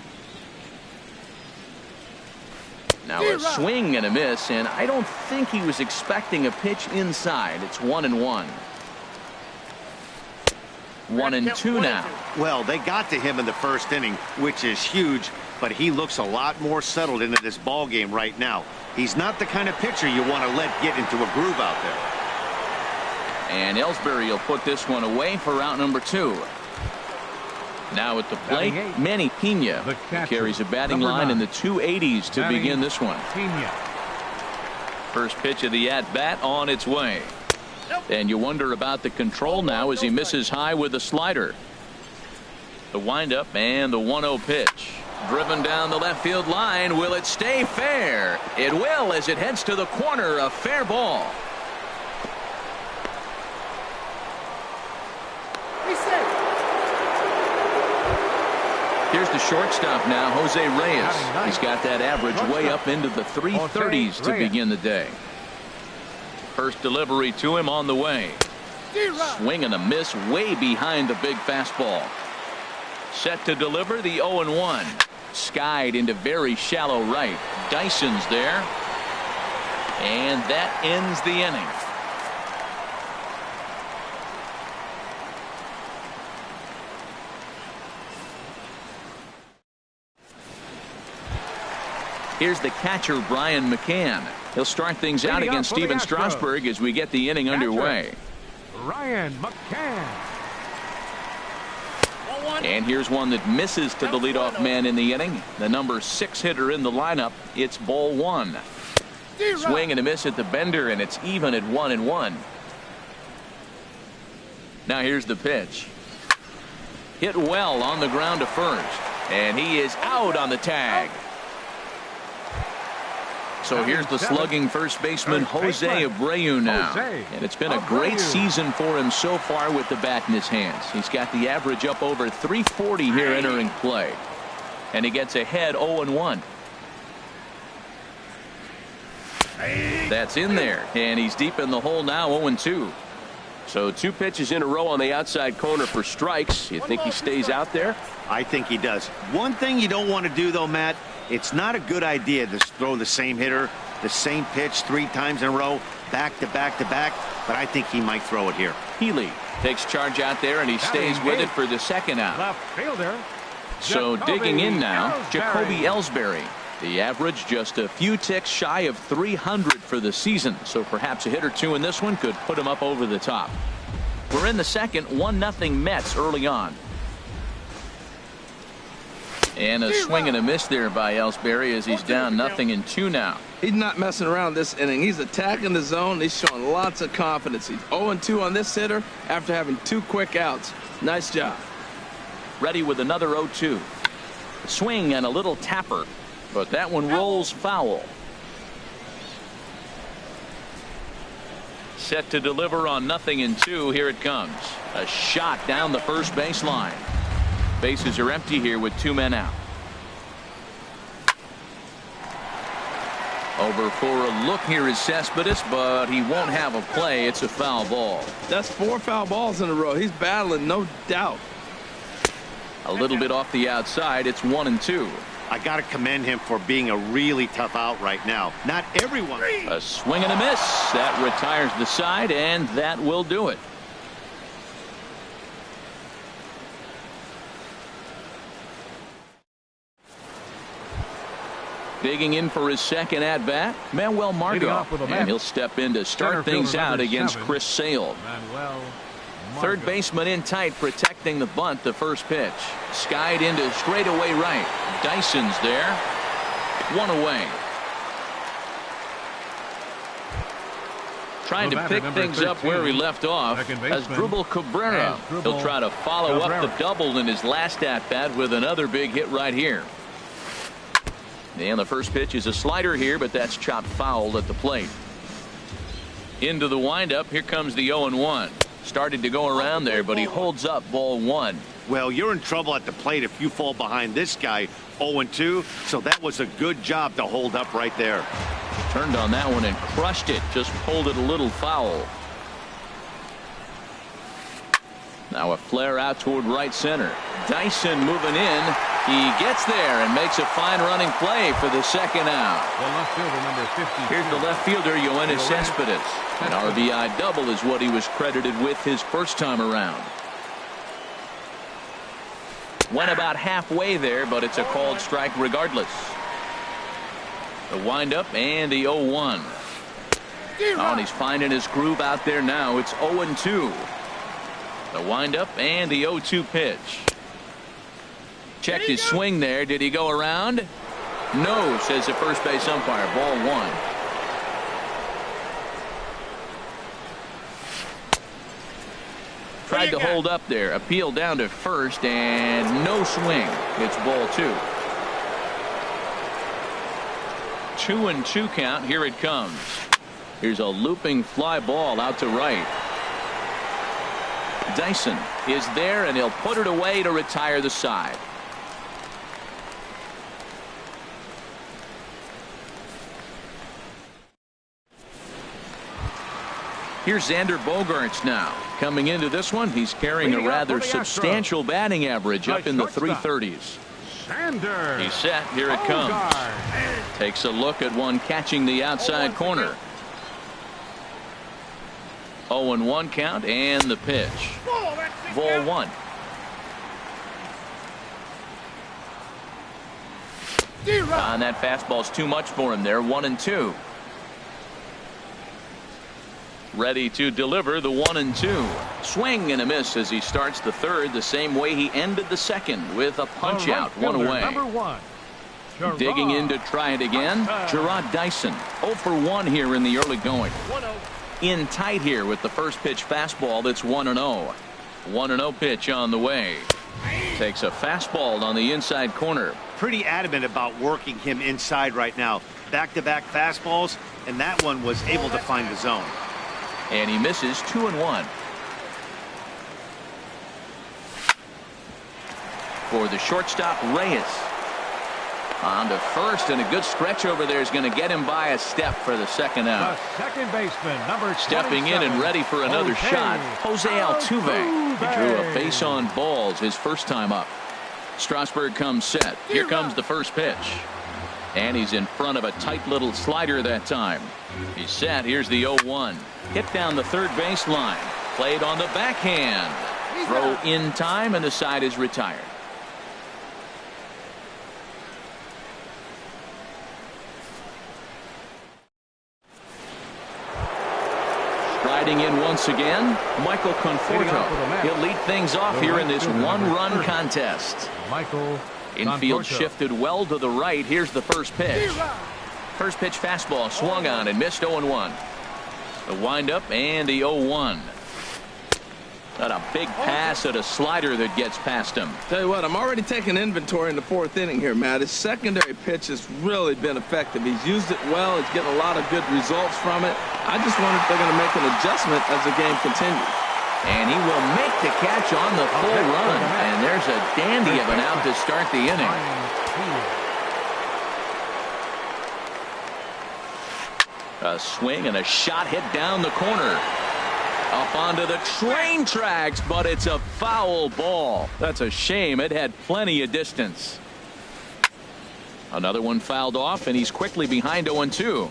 Now a swing and a miss, and I don't think he was expecting a pitch inside. It's 1-1. 1-2 now. Well, they got to him in the first inning, which is huge, but he looks a lot more settled into this ball game right now. He's not the kind of pitcher you want to let get into a groove out there. And Ellsbury will put this one away for out number 2. Now at the plate, Manny Pena. He carries a batting line in the 280s to begin this one. First pitch of the at-bat on its way. And you wonder about the control now as he misses high with a slider. The windup and the 1-0 pitch. Driven down the left field line. Will it stay fair? It will as it heads to the corner. A fair ball. Here's the shortstop now, Jose Reyes. He's got that average way up into the 330s to begin the day. First delivery to him on the way. Swing and a miss way behind the big fastball. Set to deliver the 0-1. Skied into very shallow right. Dyson's there. And that ends the inning. Here's the catcher, Brian McCann. He'll start things out against Steven Strasburg as we get the inning underway. Ryan McCann. And here's one that misses to the leadoff man in the inning. The number 6 hitter in the lineup. It's ball 1. Swing and a miss at the bender, and it's even at 1-1. Now here's the pitch. Hit well on the ground to first, and he is out on the tag. So here's the slugging first baseman Jose Abreu now. And it's been a great season for him so far with the bat in his hands. He's got the average up over 340 here entering play. And he gets ahead 0-1. That's in there. And he's deep in the hole now, 0-2. So 2 pitches in a row on the outside corner for strikes. You think he stays out there? I think he does. One thing you don't want to do, though, Matt, it's not a good idea to throw the same hitter, the same pitch 3 times in a row, back to back to back, but I think he might throw it here. Healy takes charge out there, and he stays with it for the second out. Left fielder. So digging in now, Jacoby Ellsbury. The average just a few ticks shy of 300 for the season, so perhaps a hit or 2 in this one could put him up over the top. We're in the second, 1-0 Mets early on. And a swing and a miss there by Ellsbury as he's down 0-2 now. He's not messing around this inning. He's attacking the zone. He's showing lots of confidence. He's 0-2 on this hitter after having 2 quick outs. Nice job. Ready with another 0-2. Swing and a little tapper, but that one rolls foul. Set to deliver on 0-2. Here it comes. A shot down the first baseline. Bases are empty here with 2 men out. Over for a look here is Cespedes, but he won't have a play. It's a foul ball. That's 4 foul balls in a row. He's battling, no doubt. A little bit off the outside. It's 1-2. I got to commend him for being a really tough out right now. Not everyone. A swing and a miss. That retires the side, and that will do it. Digging in for his second at-bat, Manuel Margot. And he'll step in to start things out against Chris Sale. Third baseman in tight, protecting the bunt. The first pitch. Skied into straightaway right. Dyson's there. 1 away. Trying to pick things up where he left off as Drupal Cabrera. He'll try to follow up the double in his last at-bat with another big hit right here. And the first pitch is a slider here, but that's chopped foul at the plate. Into the windup. Here comes the 0-1. Started to go around there, but he holds up ball 1. Well, you're in trouble at the plate if you fall behind this guy 0-2. So that was a good job to hold up right there. Turned on that one and crushed it. Just pulled it a little foul. Now a flare out toward right center. Dyson moving in. He gets there and makes a fine running play for the second out. The left fielder, number 50. Here's the left fielder, Yoenis Cespedes. An RBI double is what he was credited with his first time around. Went about halfway there, but it's a called strike regardless. The windup and the 0-1. Oh, and he's finding his groove out there now. It's 0-2. The windup and the 0-2 pitch. Checked his swing there. Did he go around? No, says the first base umpire. Ball 1. Tried to hold up there. Appeal down to first and no swing. It's ball 2. 2-2 count. Here it comes. Here's a looping fly ball out to right. Dyson is there, and he'll put it away to retire the side. Here's Xander Bogaerts now. Coming into this one, he's carrying a rather substantial batting average up in the 330s. He's set. Here it comes. Takes a look at one catching the outside corner. 0-1 count and the pitch. Ball 1. And that fastball's too much for him there. 1-2. Ready to deliver the 1-2. Swing and a miss as he starts the third the same way he ended the second with a punch out. One away. Number 1. Digging in to try it again. Gerard Dyson 0 for 1 here in the early going. In tight here with the first pitch fastball that's 1-0. 1-0 pitch on the way. Takes a fastball on the inside corner. Pretty adamant about working him inside right now. Back-to-back fastballs, and that one was able to find the zone. And he misses 2-1. For the shortstop, Reyes. On to first, and a good stretch over there is going to get him by a step for the second out. The second baseman, number 27. Stepping in and ready for another shot, Jose Altuve. He drew a base on balls his first time up. Strasburg comes set. Here comes the first pitch. And he's in front of a tight little slider that time. He's set. Here's the 0-1. Hit down the third baseline. Played on the backhand. Throw in time, and the side is retired. Riding in once again, Michael Conforto. He'll lead things off here in this one-run contest. Michael Infield shifted well to the right. Here's the first pitch. First pitch fastball swung on and missed. 0-1. The windup and the 0-1. Got a big pass at a slider that gets past him. Tell you what, I'm already taking inventory in the fourth inning here, Matt. His secondary pitch has really been effective. He's used it well. He's getting a lot of good results from it. I just wonder if they're going to make an adjustment as the game continues. And he will make the catch on the full run. And there's a dandy of an out to start the inning. A swing and a shot hit down the corner. Up onto the train tracks, but it's a foul ball. That's a shame. It had plenty of distance. Another one fouled off, and he's quickly behind 0-2.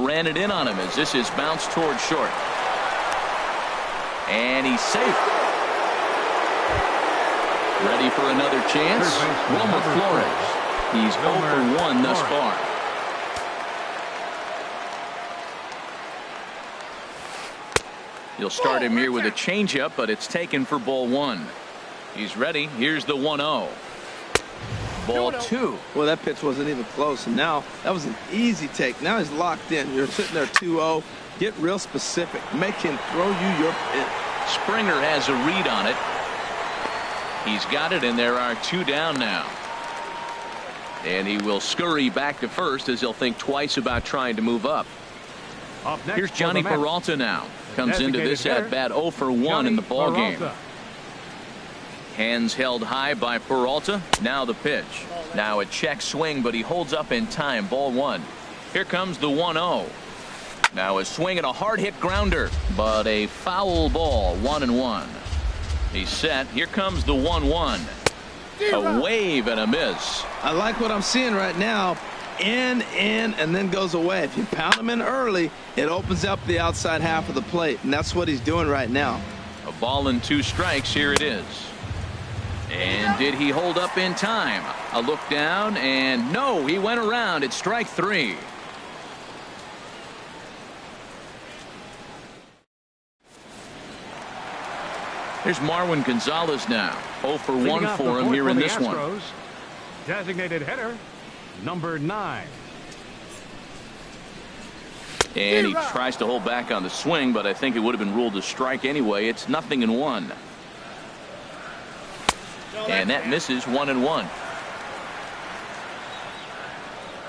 Ran it in on him as this is bounced toward short. And he's safe. Ready for another chance. Wilmer Flores. He's 0 for 1 thus far. You'll start him here with a changeup, but it's taken for ball 1. He's ready. Here's the 1-0. Ball 2. Well, that pitch wasn't even close, and now that was an easy take. Now he's locked in. You're sitting there 2-0. Get real specific. Make him throw you your pitch. Springer has a read on it. He's got it, and there are 2 down now. And he will scurry back to first as he'll think twice about trying to move up. Here's Johnny Peralta now. Comes into this at bat 0 for 1 in the ball game. Hands held high by Peralta. Now the pitch. Now a check swing, but he holds up in time. Ball 1. Here comes the 1-0. Now a swing and a hard hit grounder, but a foul ball. 1-1. He's set. Here comes the 1-1. A wave and a miss. I like what I'm seeing right now. In, and then goes away. If you pound him in early, it opens up the outside half of the plate, and that's what he's doing right now. A ball and 2 strikes. Here it is. And did he hold up in time? A look down, and no, he went around. It's strike 3. Here's Marwin Gonzalez now. 0 for 1 for him here in this one. Designated hitter, number 9. And he tries to hold back on the swing, but I think it would have been ruled a strike anyway. It's 0-1. And that misses. 1-1.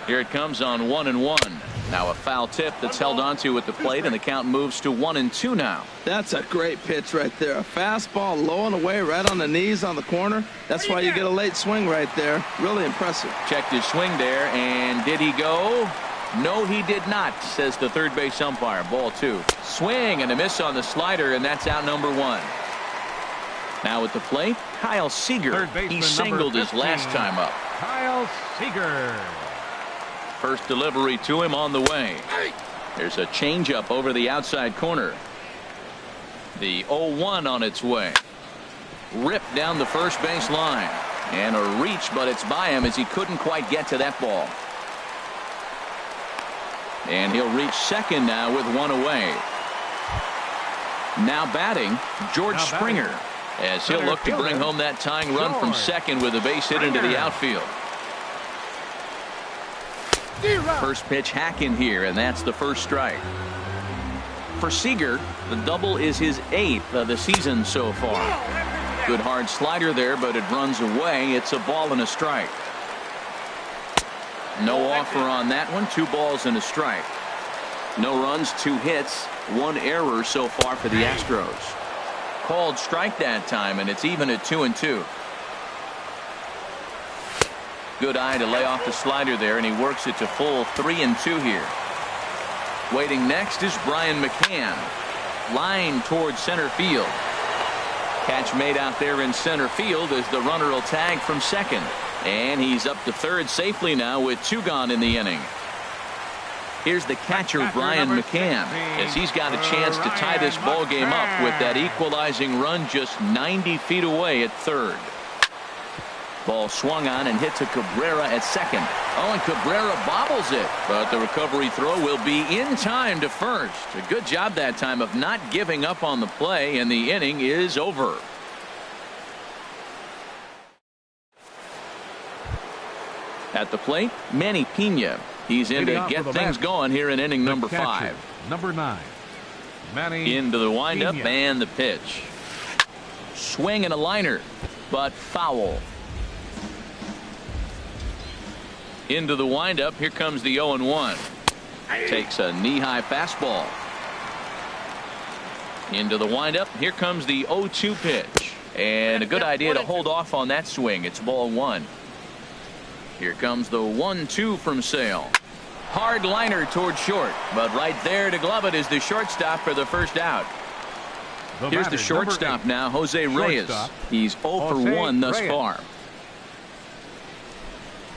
Here it comes on 1-1. Now a foul tip that's held onto at the plate, and the count moves to 1-2 now. That's a great pitch right there. A fastball low and away right on the knees on the corner. That's why you get a late swing right there. Really impressive. Checked his swing there, and did he go? No, he did not, says the third base umpire. Ball 2. Swing and a miss on the slider, and that's out number 1. Now at the plate, Kyle Seager. He singled his last time up. Kyle Seager. First delivery to him on the way. There's a changeup over the outside corner. The 0-1 on its way. ripped down the first base line. And a reach, but it's by him as he couldn't quite get to that ball. And he'll reach second now with one away. Now batting, George Springer, as he'll look to bring home that tying run from second with a base hit into the outfield. First pitch hack in here, and that's the first strike. For Seager, the double is his 8th of the season so far. Good hard slider there, but it runs away. It's a ball and a strike. No offer on that one. 2 balls and a strike. No runs, 2 hits, 1 error so far for the Astros. Called strike that time, and it's even at 2-2. Good eye to lay off the slider there, and he works it to full 3-2 here. Waiting next is Brian McCann. Line towards center field. Catch made out there in center field as the runner will tag from second. And he's up to third safely now with 2 gone in the inning. Here's the catcher, Brian McCann, as he's got a chance to tie this ball game up with that equalizing run just 90 feet away at third. Ball swung on and hit to Cabrera at second. Oh, and Cabrera bobbles it, but the recovery throw will be in time to first. A good job that time of not giving up on the play, and the inning is over. At the plate, Manny Pena. He's in to get things going here in inning number 5. Number 9, Manny into the windup Pena. And the pitch. Swing and a liner, but foul. Into the windup. Here comes the 0-1. Takes a knee-high fastball. Into the windup. Here comes the 0-2 pitch. And a good idea to hold off on that swing. It's ball 1. Here comes the 1-2 from Sale. Hard liner toward short, but right there to glove it is the shortstop for the first out. Here's the shortstop now, Jose Reyes. He's 0 for 1 thus far.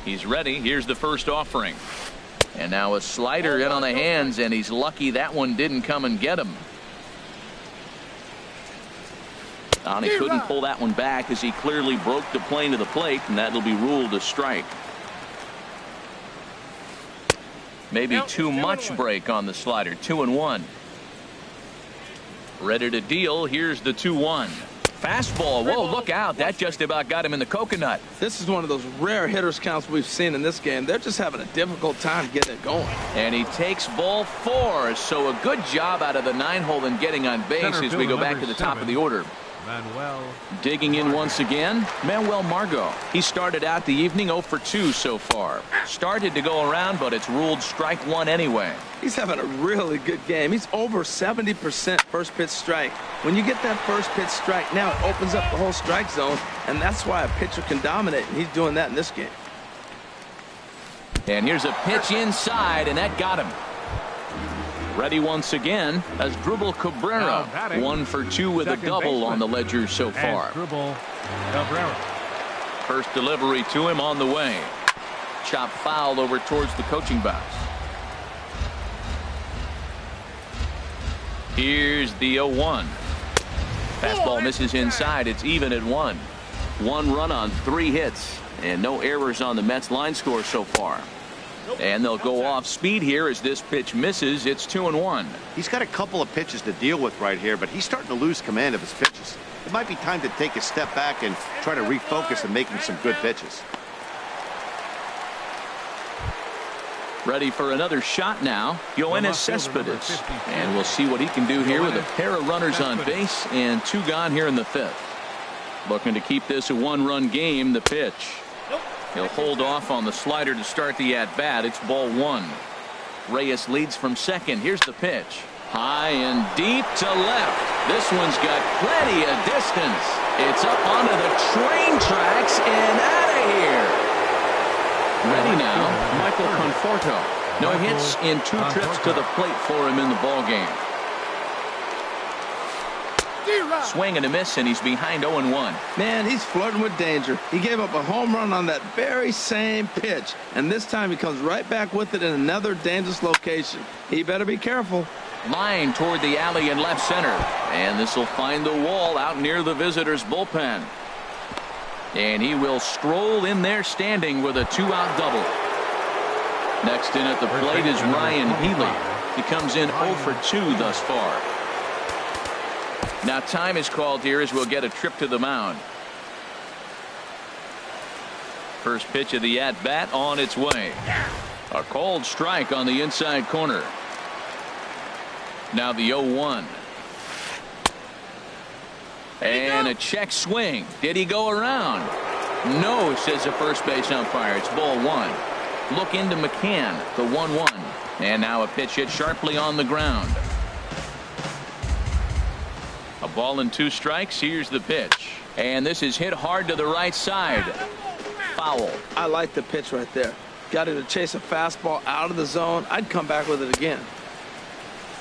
He's ready. Here's the first offering. And now a slider in on the hands, and he's lucky that one didn't come and get him. And he couldn't pull that one back as he clearly broke the plane to the plate, and that'll be ruled a strike. Maybe too much break on the slider. 2-1. Ready to deal. Here's the 2-1. Fastball. Whoa, look out. That just about got him in the coconut. This is one of those rare hitters counts we've seen in this game. They're just having a difficult time getting it going. And he takes ball 4. So a good job out of the 9-hole in getting on base as we go back to the top of the order. Manuel. Digging in once again, Manuel Margot. He started out the evening 0 for 2 so far. Started to go around, but it's ruled strike 1 anyway. He's having a really good game. He's over 70% first pitch strike. When you get that first pitch strike, now it opens up the whole strike zone, and that's why a pitcher can dominate, and he's doing that in this game. And here's a pitch inside, and that got him. Ready once again as Dribble Cabrera. 1 for 2 with a double on the ledger so far. First delivery to him on the way. Chop foul over towards the coaching box. Here's the 0-1. Fastball misses inside. It's even at 1. 1 run on 3 hits, and no errors on the Mets line score so far. And they'll go off speed here as this pitch misses. It's 2-1. He's got a couple of pitches to deal with right here, but he's starting to lose command of his pitches. It might be time to take a step back and try to refocus on making some good pitches. Ready for another shot now, Yoenis Cespedes. And we'll see what he can do here with a pair of runners on base and 2 gone here in the 5th. Looking to keep this a 1-run game. The pitch. He'll hold off on the slider to start the at-bat. It's ball 1. Reyes leads from second. Here's the pitch. High and deep to left. This one's got plenty of distance. It's up onto the train tracks and out of here. Ready now, Michael Conforto. No hits in 2 trips to the plate for him in the ballgame. Swing and a miss, and he's behind 0-1. Man, he's flirting with danger. He gave up a home run on that very same pitch, and this time he comes right back with it in another dangerous location. He better be careful. Line toward the alley in left center. And this will find the wall out near the visitors' bullpen. And he will stroll in there standing with a 2-out double. Next in at the plate is Ryan Healy. He comes in 0 for 2 thus far. Now time is called here as we'll get a trip to the mound. First pitch of the at-bat on its way. A called strike on the inside corner. Now the 0-1. And a check swing. Did he go around? No, says the first base umpire. It's ball 1. Look into McCann, the 1-1. And now a pitch hit sharply on the ground. A ball and 2 strikes. Here's the pitch. And this is hit hard to the right side. Foul. I like the pitch right there. Got him to chase a fastball out of the zone. I'd come back with it again.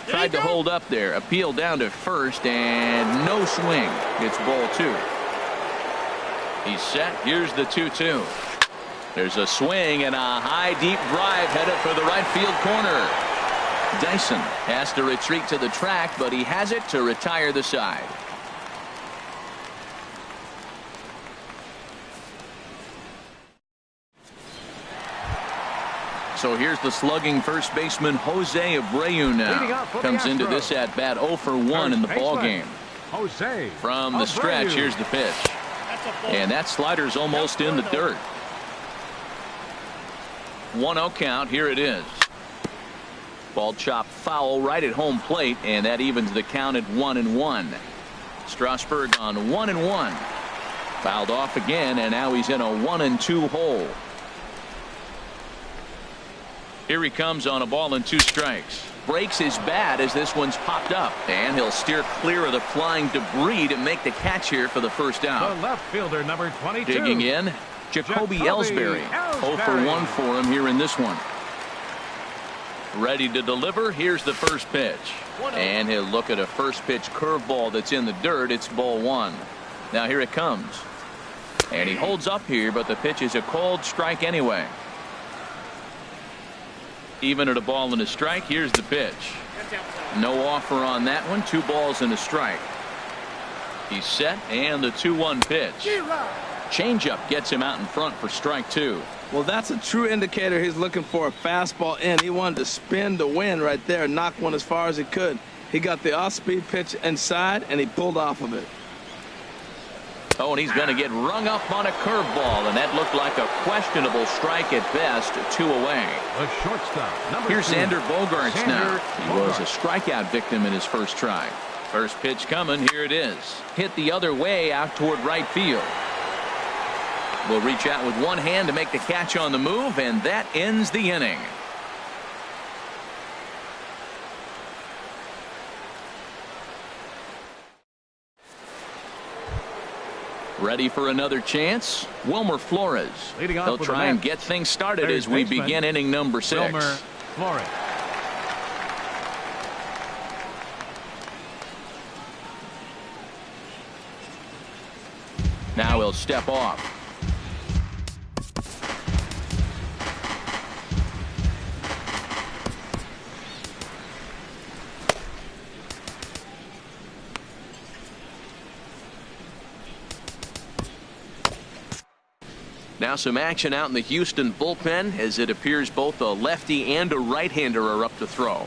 Tried to hold up there. Appeal down to first and no swing. It's ball 2. He's set. Here's the 2-2. There's a swing and a high deep drive headed for the right field corner. Dyson has to retreat to the track, but he has it to retire the side. So here's the slugging first baseman Jose Abreu now. Comes into this at bat 0 for 1 in the ball game. Jose From the stretch, here's the pitch. And that slider's almost in the dirt. 1-0 count. Here it is. Ball chopped foul right at home plate, and that evens the count at 1-1. Strasburg on 1-1. Fouled off again, and now he's in a 1-2 hole. Here he comes on a ball and 2 strikes. Breaks his bat as this one's popped up, and he'll steer clear of the flying debris to make the catch here for the first out. The left fielder, number 22. Digging in, Jacoby Ellsbury. 0 for 1 for him here in this one. Ready to deliver. Here's the first pitch. And he'll look at a first pitch curveball that's in the dirt. It's ball 1. Now here it comes. And he holds up here, but the pitch is a called strike anyway. Even at a ball and a strike. Here's the pitch. No offer on that one. 2 balls and a strike. He's set, and the 2-1 pitch. Changeup gets him out in front for strike 2. Well, that's a true indicator. He's looking for a fastball in. He wanted to spin to win right there, knock one as far as he could. He got the off-speed pitch inside, and he pulled off of it. Oh, and he's going to get rung up on a curveball, and that looked like a questionable strike at best. 2 away. The shortstop, Here's two. Xander Bogaerts now. Xander He was a Bogaerts. strikeout victim in his first try. First pitch coming. Here it is. Hit the other way out toward right field. Will reach out with one hand to make the catch on the move, and that ends the inning. Ready for another chance? Wilmer Flores. Leading off They'll with try the and bat. get things started Third as we baseman, begin inning number 6. Wilmer Flores. Now he'll step off. Now some action out in the Houston bullpen as it appears both a lefty and a right-hander are up to throw.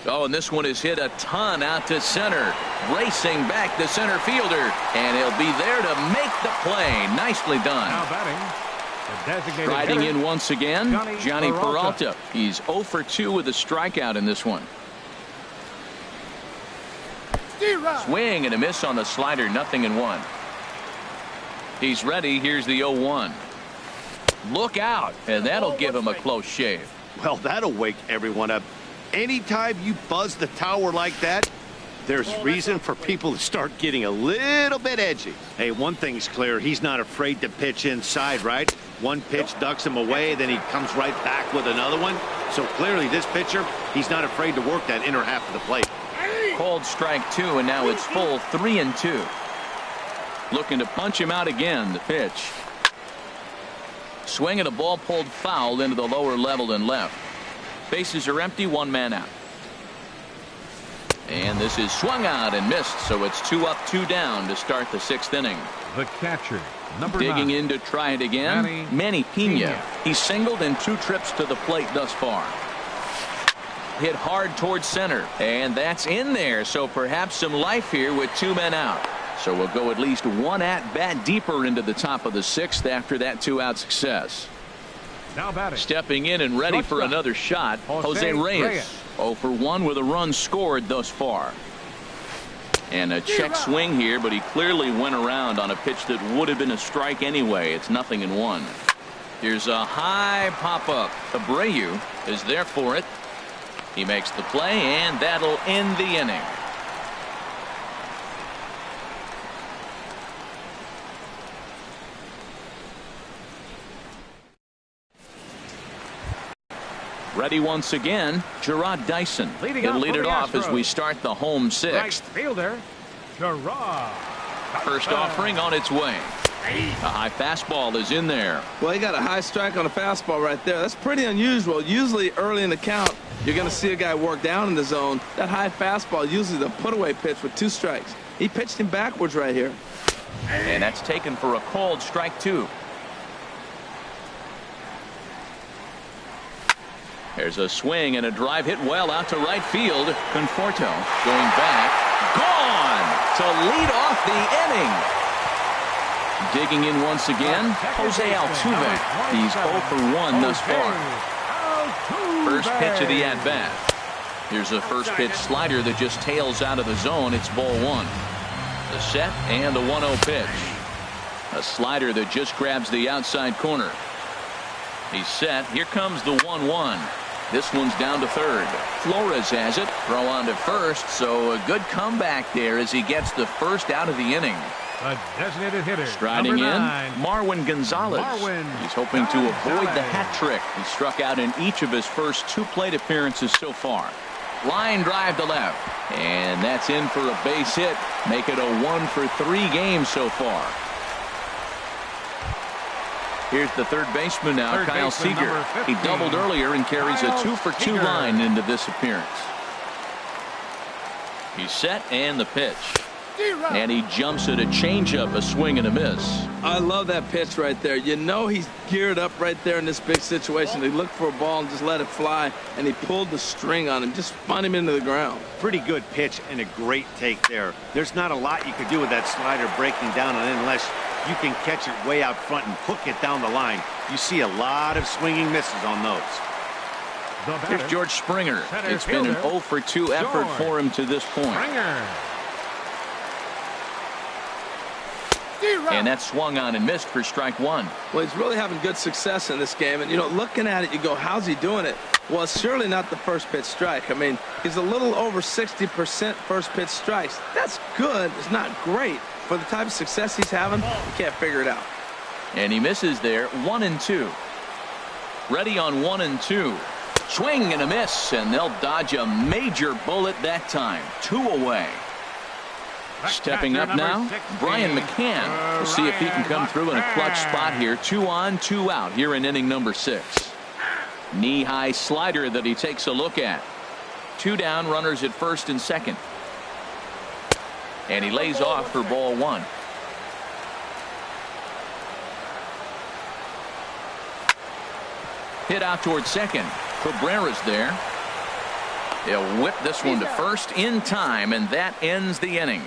Oh, and this one is hit a ton out to center. Racing back the center fielder, and he'll be there to make the play. Nicely done. Now batting, the designated Riding hitter, in once again, Johnny Peralta. Peralta. He's 0 for 2 with a strikeout in this one. Swing and a miss on the slider, 0-1. He's ready. Here's the 0-1. Look out, and that'll give him a close shave. Well, that'll wake everyone up. Anytime you buzz the tower like that, there's reason for people to start getting a little bit edgy. Hey, one thing's clear. He's not afraid to pitch inside, right? One pitch ducks him away, then he comes right back with another one. So clearly this pitcher, he's not afraid to work that inner half of the plate. Called strike 2, and now it's full 3-2. Looking to punch him out again. The pitch. Swing and a ball pulled foul into the lower level and left. Bases are empty, 1 man out. And this is swung out and missed, so it's 2 up, 2 down to start the 6th inning. The catcher, number Digging 9. in to try it again, Manny Pena. He's singled in 2 trips to the plate thus far. Hit hard towards center, and that's in there, so perhaps some life here with 2 men out. So we'll go at least 1 at-bat deeper into the top of the 6th after that 2-out success. Now batting. Stepping in and ready for another shot, Jose Reyes. 0 for 1 with a run scored thus far. And a check swing here, but he clearly went around on a pitch that would have been a strike anyway. It's 0-1. Here's a high pop-up. Abreu is there for it. He makes the play, and that'll end the inning. Ready once again, Gerard Dyson. He'll lead it off as we start the home 6th. Right fielder, Gerard. First offering on its way. A high fastball is in there. Well, he got a high strike on a fastball right there. That's pretty unusual. Usually early in the count, you're going to see a guy work down in the zone. That high fastball, usually the put-away pitch with 2 strikes. He pitched him backwards right here. And that's taken for a called strike 2. There's a swing and a drive hit well out to right field. Conforto going back. Gone to lead off the inning. Digging in once again, Jose Altuve. He's 0 for 1 thus far. First pitch of the at-bat. Here's a first pitch slider that just tails out of the zone. It's ball 1. The set and the 1-0 pitch. A slider that just grabs the outside corner. He's set. Here comes the 1-1. This one's down to third. Flores has it. Throw on to first, so a good comeback there as he gets the first out of the inning. A designated hitter. Striding in, 9, Marwin Gonzalez. He's hoping to avoid the hat trick. He struck out in each of his first 2 plate appearances so far. Line drive to left. And that's in for a base hit. Make it a 1 for 3 game so far. Here's the third baseman now, Kyle Seager. He doubled earlier and carries a 2 for 2 line into this appearance. He's set and the pitch. And he jumps at a changeup, a swing and a miss. I love that pitch right there. You know he's geared up right there in this big situation. He looked for a ball and just let it fly, and he pulled the string on him, just spun him into the ground. Pretty good pitch and a great take there. There's not a lot you could do with that slider breaking down on it unless you can catch it way out front and hook it down the line. You see a lot of swinging misses on those. Here's George Springer. It's been an 0 for 2 effort for him to this point. And that swung on and missed for strike 1. Well, he's really having good success in this game. And, you know, looking at it, you go, how's he doing it? Well, it's surely not the first pitch strike. I mean, he's a little over 60% first pitch strikes. That's good. It's not great. For the type of success he's having, you can't figure it out. And he misses there. 1-2. Ready on 1-2. Swing and a miss, and they'll dodge a major bullet that time. 2 away. Stepping up now, Brian McCann. We'll see if he can come through in a clutch spot here. 2 on, 2 out here in inning number 6. Knee-high slider that he takes a look at. 2 down, runners at first and second. And he lays off for ball 1. Hit out towards second. Cabrera's there. He'll whip this one to first in time, and that ends the inning.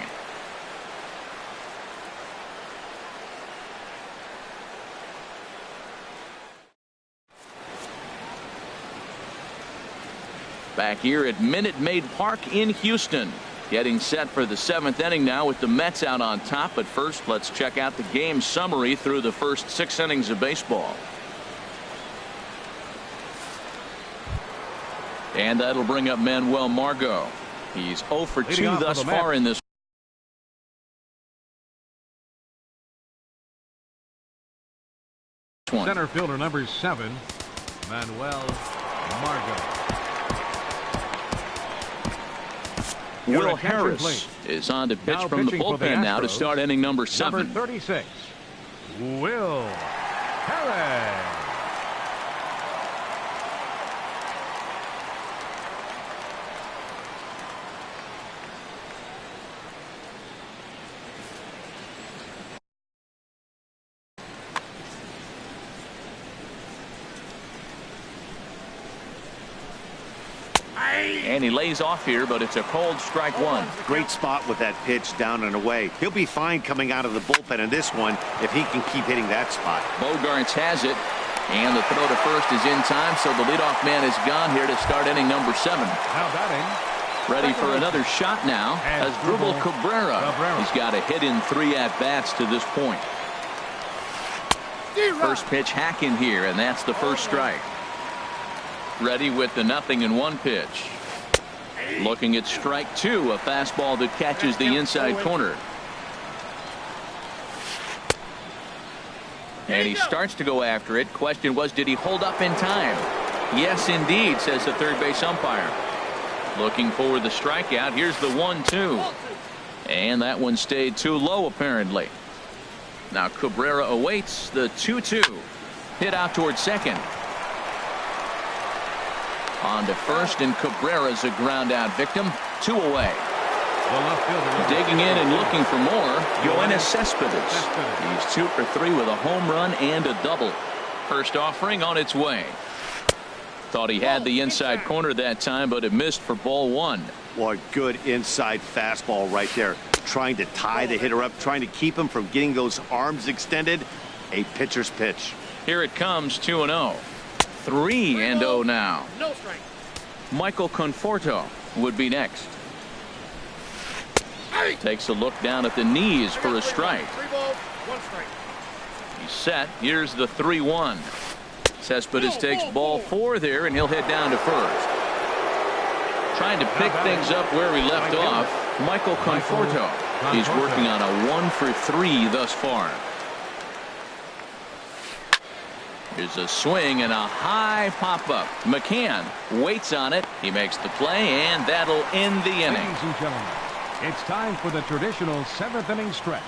Back here at Minute Maid Park in Houston. Getting set for the 7th inning now with the Mets out on top. But first, let's check out the game summary through the first 6 innings of baseball. And that'll bring up Manuel Margot. He's 0 for 2 thus far in this one. Center fielder number 7, Manuel Margot. Will Harris is on to pitch from the bullpen now to start inning number 7. Number 36, Will Harris. And he lays off here, but it's a cold strike one. Great spot with that pitch down and away. He'll be fine coming out of the bullpen in this one if he can keep hitting that spot. Bogarts has it. And the throw to first is in time, so the leadoff man is gone here to start inning number 7. Now batting. Ready for another shot now as Drupal Cabrera. He's got a hit in 3 at-bats to this point. First pitch hack in here, and that's the first strike. Ready with the 0-1 pitch. Looking at strike 2, a fastball that catches the inside corner. And he starts to go after it. Question was, did he hold up in time? Yes, indeed, says the third base umpire. Looking for the strikeout. Here's the 1-2. And that one stayed too low, apparently. Now Cabrera awaits the 2-2. Hit out towards second. On to first, and Cabrera's a ground out victim. 2 away. Digging in and looking for more, Yoenis Cespedes. He's 2 for 3 with a home run and a double. First offering on its way. Thought he had the inside corner that time, but it missed for ball 1. What good inside fastball right there. Trying to tie the hitter up, trying to keep him from getting those arms extended. A pitcher's pitch. Here it comes, 2-0. 3-0 now. Michael Conforto would be next. Takes a look down at the knees for a strike. He's set. Here's the 3-1. Cespedes takes ball 4 there, and he'll head down to first. Trying to pick things up where he left off, Michael Conforto. He's working on a 1 for 3 thus far. Here's a swing and a high pop-up. McCann waits on it. He makes the play, and that'll end the inning. Ladies and gentlemen, it's time for the traditional 7th inning stretch.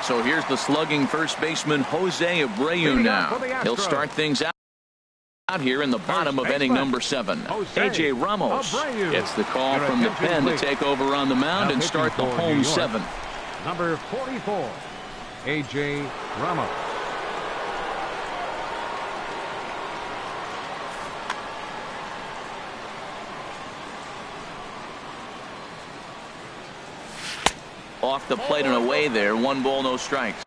So here's the slugging first baseman Jose Abreu now. He'll start things out here in the bottom of inning number 7. A.J. Ramos gets the call from the pen to take over on the mound and start the home 7. Number 44, A.J. Ramos. Off the plate and away there. 1 ball, no strikes.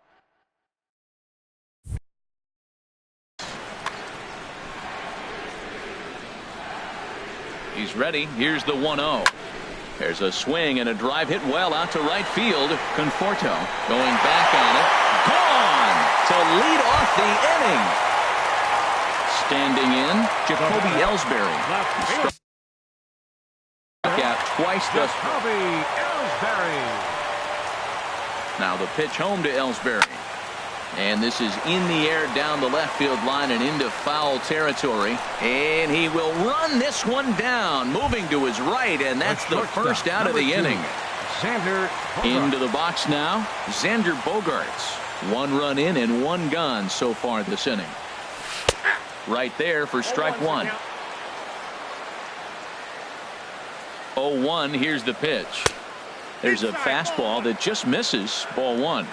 He's ready. Here's the 1-0. There's a swing and a drive hit well out to right field. Conforto going back on it. Gone to lead off the inning. Standing in, Jacoby Ellsbury. Struck out twice thus far. Jacoby Ellsbury. Now the pitch home to Ellsbury. And this is in the air down the left field line and into foul territory. And he will run this one down, moving to his right, and that's the first out of the inning. Xander Into the box now, Xander Bogarts. 1 run in and 1 gone so far this inning. Right there for strike 1. 0-1, here's the pitch. There's a fastball that just misses, ball 1.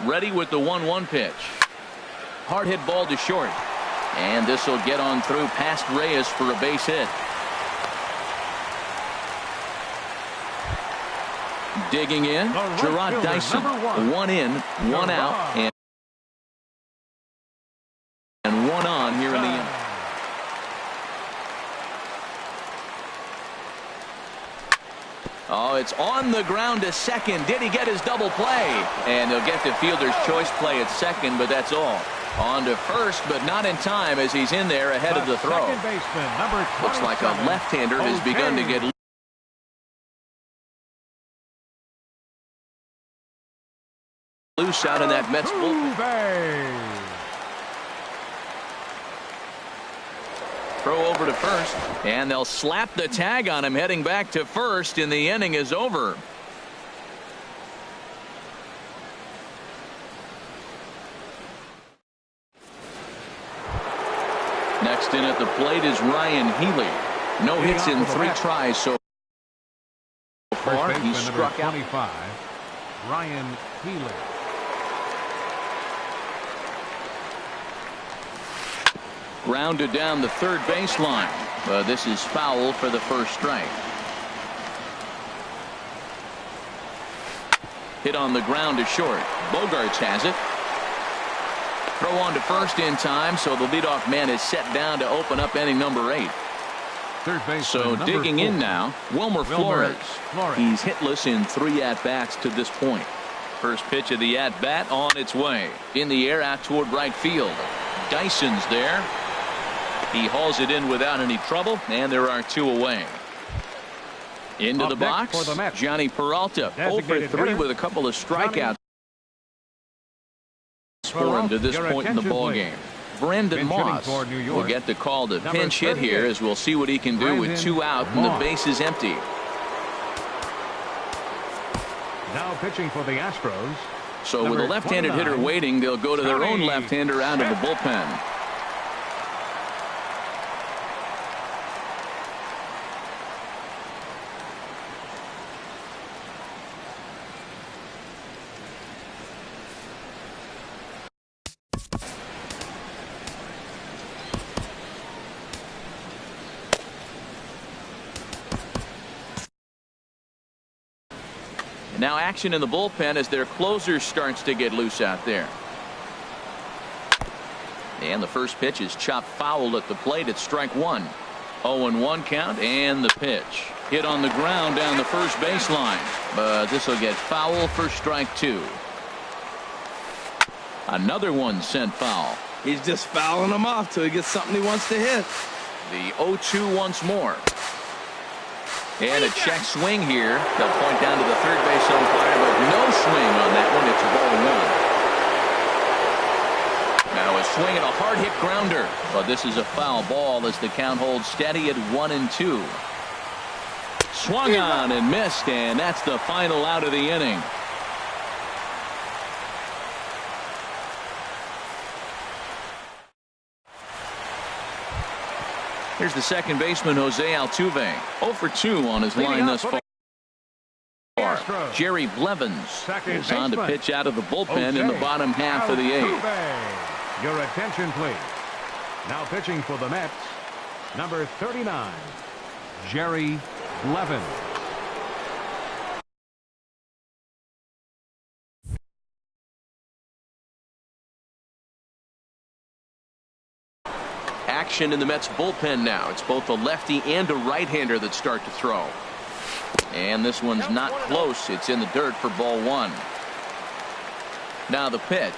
Ready with the 1-1 pitch. Hard hit ball to short. And this will get on through past Reyes for a base hit. Digging in, Gerard Dyson. 1 in, 1 out, and 1 on here in the inning. Oh, it's on the ground to second. Did he get his double play? And he'll get the fielder's choice play at second, but that's all. On to first, but not in time as he's in there ahead of the throw. Looks like a left-hander has begun to get loose out in that Mets bullpen. Throw over to first, and they'll slap the tag on him heading back to first, and the inning is over. Next in at the plate is Ryan Healy. No hits in 3 tries so far. He's struck out. 25, Ryan Healy. Grounded down the third baseline. This is foul for the first strike. Hit on the ground to short. Bogarts has it. Throw on to first in time, so the leadoff man is set down to open up inning number 8. Third base. So digging in now, Wilmer Flores. He's hitless in 3 at-bats to this point. First pitch of the at-bat on its way. In the air out toward right field. Dyson's there. He hauls it in without any trouble, and there are 2 away. Into the box, Johnny Peralta, 0 for 3 with a couple of strikeouts for him to this point in the ballgame. Brendan Moss will get the call to pinch hit here, as we'll see what he can do with 2 out and the base is empty. Now pitching for the Astros. So with a left-handed hitter waiting, they'll go to their own left-hander out of the bullpen. And now action in the bullpen as their closer starts to get loose out there. And the first pitch is chopped foul at the plate. It's strike 1. 0-1 count, and the pitch. Hit on the ground down the first baseline. But this will get foul for strike 2. Another one sent foul. He's just fouling them off till he gets something he wants to hit. The 0-2 once more. And a check swing here. They'll point down to the third base umpire, but no swing on that one. It's a ball 1. Now a swing and a hard hit grounder, but this is a foul ball as the count holds steady at 1-2. Swung on and missed, and that's the final out of the inning. Here's the second baseman, Jose Altuve. 0 for 2 on his line thus far. Jerry Blevins is on to pitch out of the bullpen in the bottom half of the 8th. Your attention, please. Now pitching for the Mets, number 39, Jerry Blevins. Action in the Mets bullpen now. It's both a lefty and a right-hander that start to throw. And this one's not close. It's in the dirt for ball 1. Now the pitch.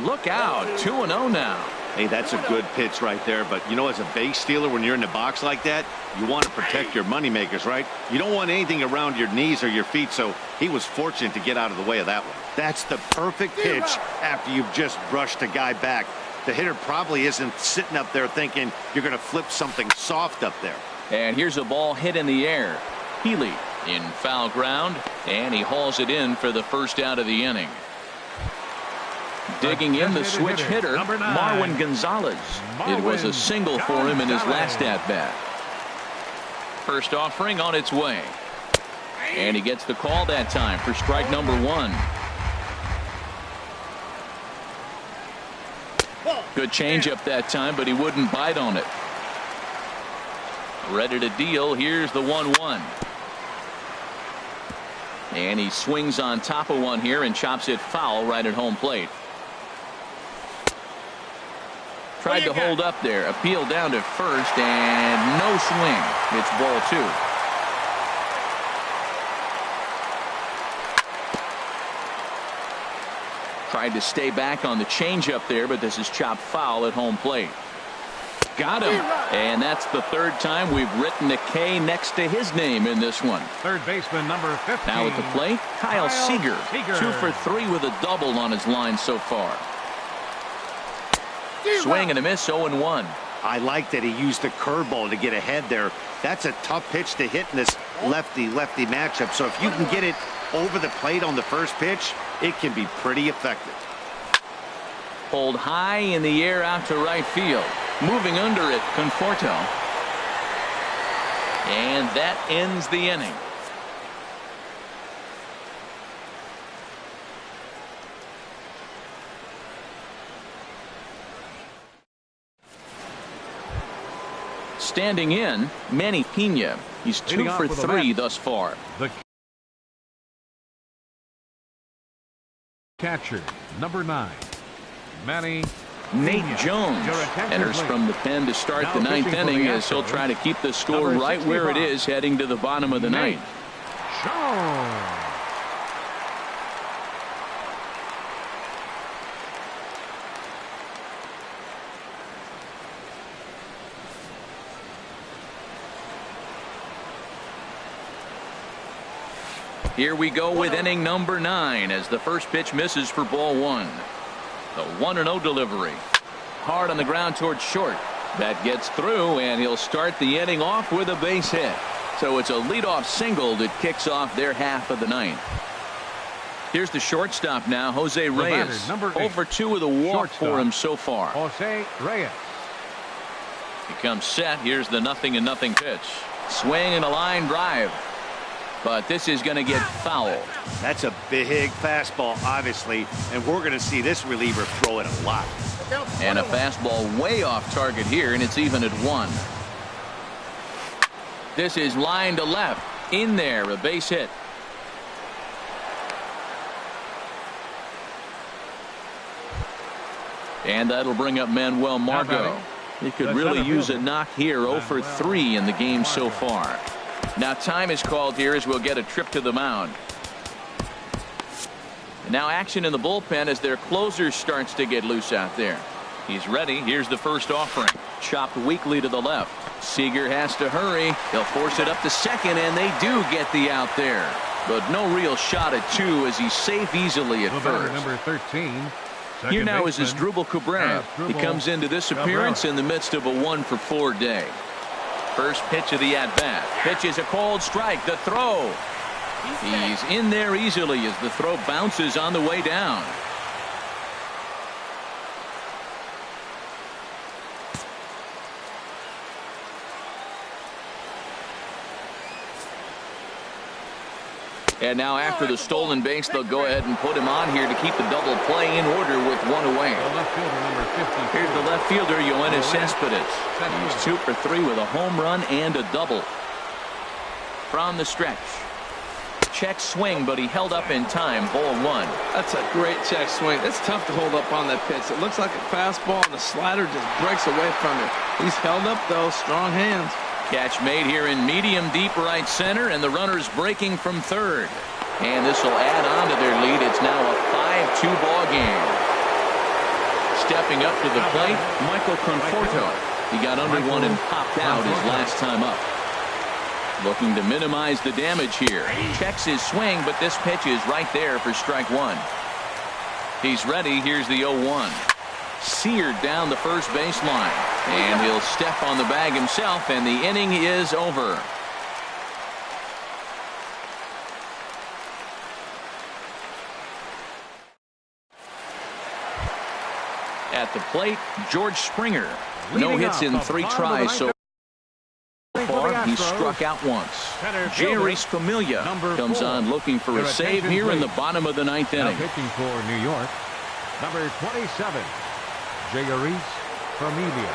Look out. 2-0 now. Hey, that's a good pitch right there. But, you know, as a base stealer, when you're in the box like that, you want to protect your moneymakers, right? You don't want anything around your knees or your feet, so he was fortunate to get out of the way of that one. That's the perfect pitch after you've just brushed a guy back. The hitter probably isn't sitting up there thinking you're going to flip something soft up there. And here's a ball hit in the air. Healy in foul ground, and he hauls it in for the first out of the inning. Digging in the switch hitter, Marwin Gonzalez. It was a single for him in his last at-bat. First offering on its way. And he gets the call that time for strike number 1. Good changeup that time, but he wouldn't bite on it. Ready to deal. Here's the 1-1. And he swings on top of one here and chops it foul right at home plate. Tried to hold up there. Appeal down to first, and no swing. It's ball 2. Tried to stay back on the changeup there, but this is chopped foul at home plate. Got him. And that's the third time we've written a K next to his name in this one. Third baseman number 15. Now at the plate, Kyle Seager. 2 for 3 with a double on his line so far. Swing and a miss, 0-1. I like that he used the curveball to get ahead there. That's a tough pitch to hit in this lefty-lefty matchup. So if you can get it over the plate on the first pitch, it can be pretty effective. Pulled high in the air out to right field. Moving under it, Conforto. And that ends the inning. Standing in, Manny Pena. He's 2 for 3 thus far. The catcher, number 9, Manny Nate Jones enters from the pen to start the ninth inning as he'll try to keep the score right where it is heading to the bottom of the ninth. Here we go with inning number 9 as the first pitch misses for ball 1. The 1-0 delivery. Hard on the ground towards short. That gets through, and he'll start the inning off with a base hit. So it's a leadoff single that kicks off their half of the ninth. Here's the shortstop now, Jose Reyes. 0 for 2 with a walk for him so far. Jose Reyes. He comes set. Here's the 0-0 pitch. Swing and a line drive. But this is going to get foul. That's a big fastball, obviously, and we're going to see this reliever throw it a lot. And a fastball way off target here, and it's even at 1. This is line to left. In there, a base hit. And that'll bring up Manuel Margot. He could really use a knock here. 0 for 3 in the game so far. Now time is called here as we'll get a trip to the mound. And now action in the bullpen as their closer starts to get loose out there. He's ready. Here's the first offering. Chopped weakly to the left. Seager has to hurry. They'll force it up to second, and they do get the out there. But no real shot at 2 as he's safe easily at first. Number 13. Here now is Asdrubal Cabrera. He comes into this appearance in the midst of a 1 for 4 day. First pitch of the at-bat. Pitch is a called strike. The throw. He's in there easily as the throw bounces on the way down. And now after the stolen base, they'll go ahead and put him on here to keep the double play in order with 1 away. Here's the left fielder, Yoenis Cespedes. He's 2 for 3 with a home run and a double. From the stretch. Check swing, but he held up in time. Ball 1. That's a great check swing. It's tough to hold up on that pitch. It looks like a fastball, and the slider just breaks away from it. He's held up, though. Strong hands. Catch made here in medium deep right center, and the runner's breaking from third. And this will add on to their lead. It's now a 5-2 ball game. Stepping up to the plate, Michael Conforto. He got under one and popped out his last time up. Looking to minimize the damage here. Checks his swing, but this pitch is right there for strike 1. He's ready. Here's the 0-1. Seared down the first baseline, and he'll step on the bag himself, and the inning is over. At the plate, George Springer. No hits in 3 tries so far. He struck out once. Jeurys Familia comes on looking for a save here in the bottom of the 9th inning. Pitching for New York, number 27. Jeurys Familia.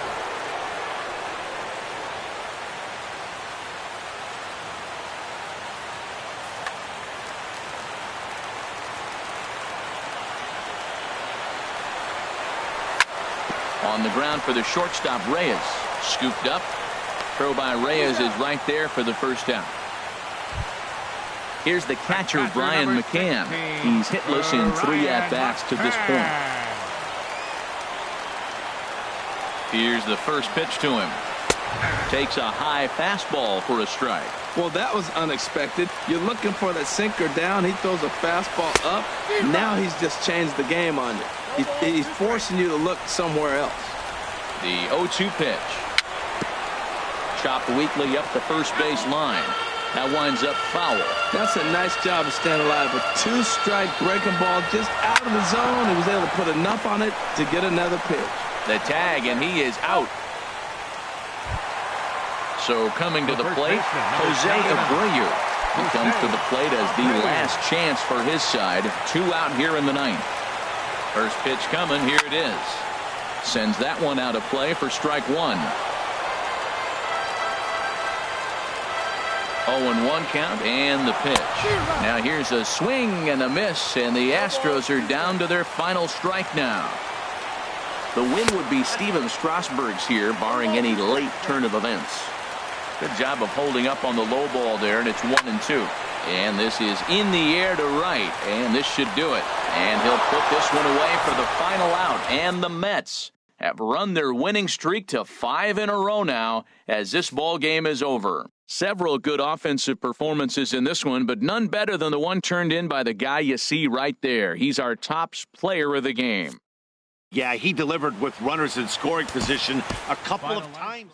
On the ground for the shortstop, Reyes. Scooped up. Throw by Reyes is right there for the first out. Here's the catcher, Brian McCann. He's hitless in 3 at-bats to this point. Here's the first pitch to him. Takes a high fastball for a strike. Well, that was unexpected. You're looking for that sinker down. He throws a fastball up. Now he's just changed the game on you. He's forcing you to look somewhere else. The 0-2 pitch. Chopped weakly up the first base line. That winds up foul. That's a nice job of staying alive. A 2-strike breaking ball just out of the zone. He was able to put enough on it to get another pitch. The tag, and he is out. So coming to the plate, Jose Abreu. He comes to the plate as the last chance for his side. 2 out here in the 9th. First pitch coming. Here it is. Sends that one out of play for strike 1. 0-1 count and the pitch. Now here's a swing and a miss, and the Astros are down to their final strike now. The win would be Steven Strasburg's here, barring any late turn of events. Good job of holding up on the low ball there, and it's 1-2. And this is in the air to right, and this should do it. And he'll put this one away for the final out. And the Mets have run their winning streak to 5 in a row now as this ball game is over. Several good offensive performances in this one, but none better than the one turned in by the guy you see right there. He's our top player of the game. Yeah, he delivered with runners in scoring position a couple of times.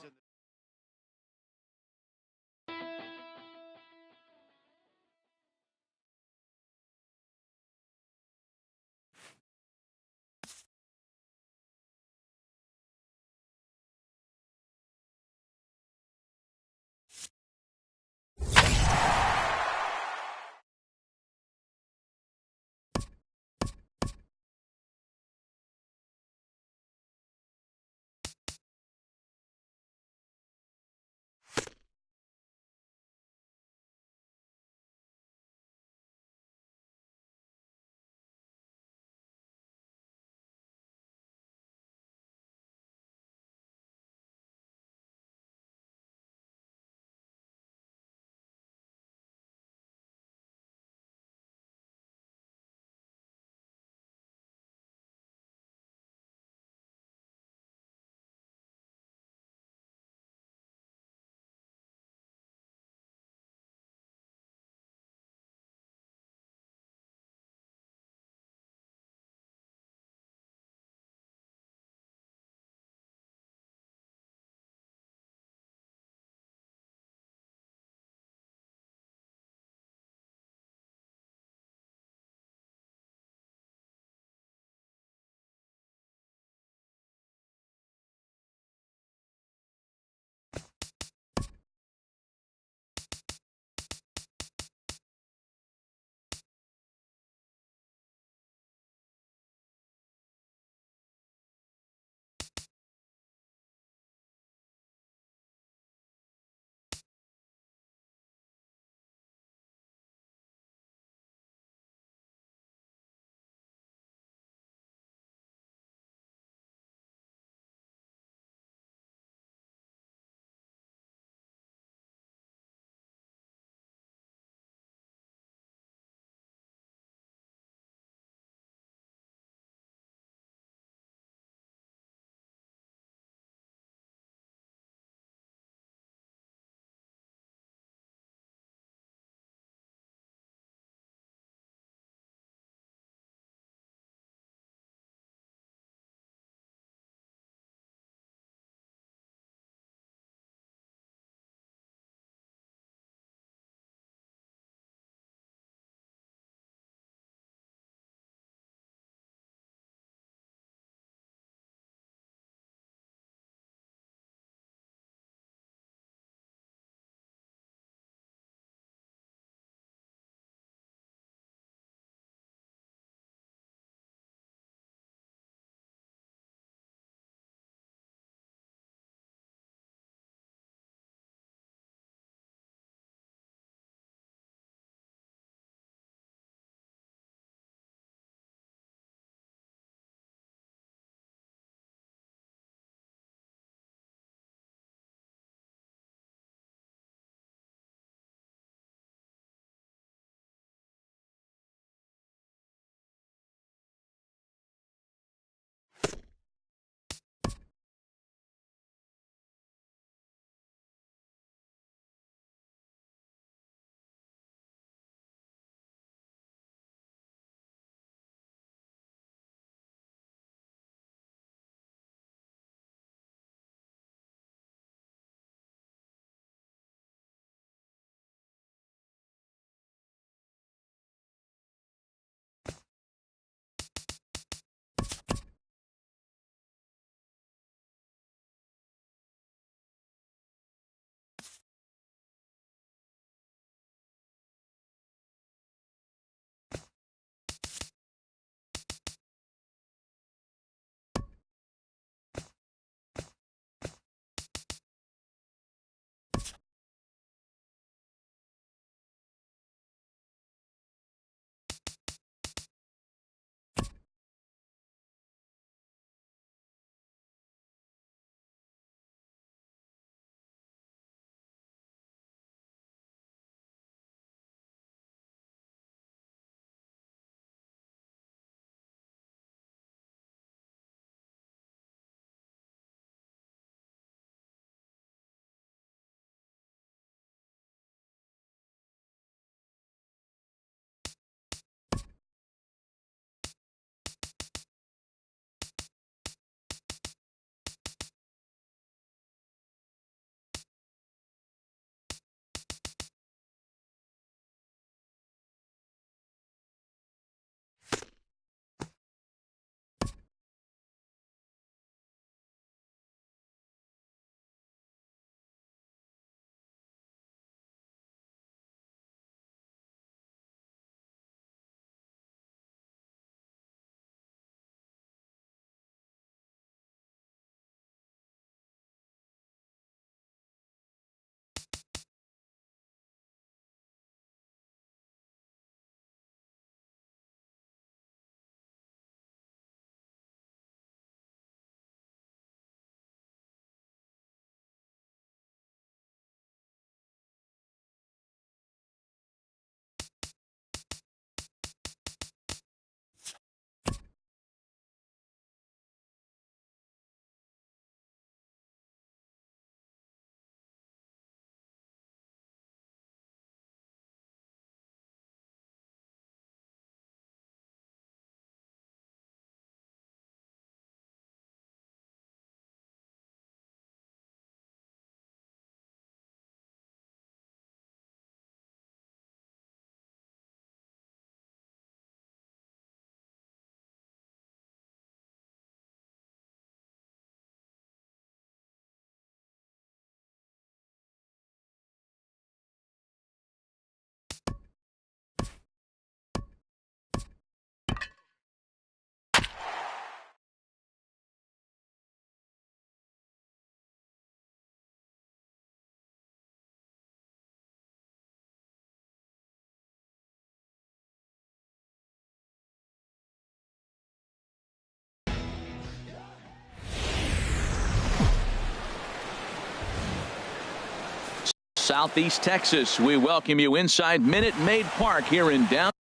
Southeast Texas. We welcome you inside Minute Maid Park here in downtown.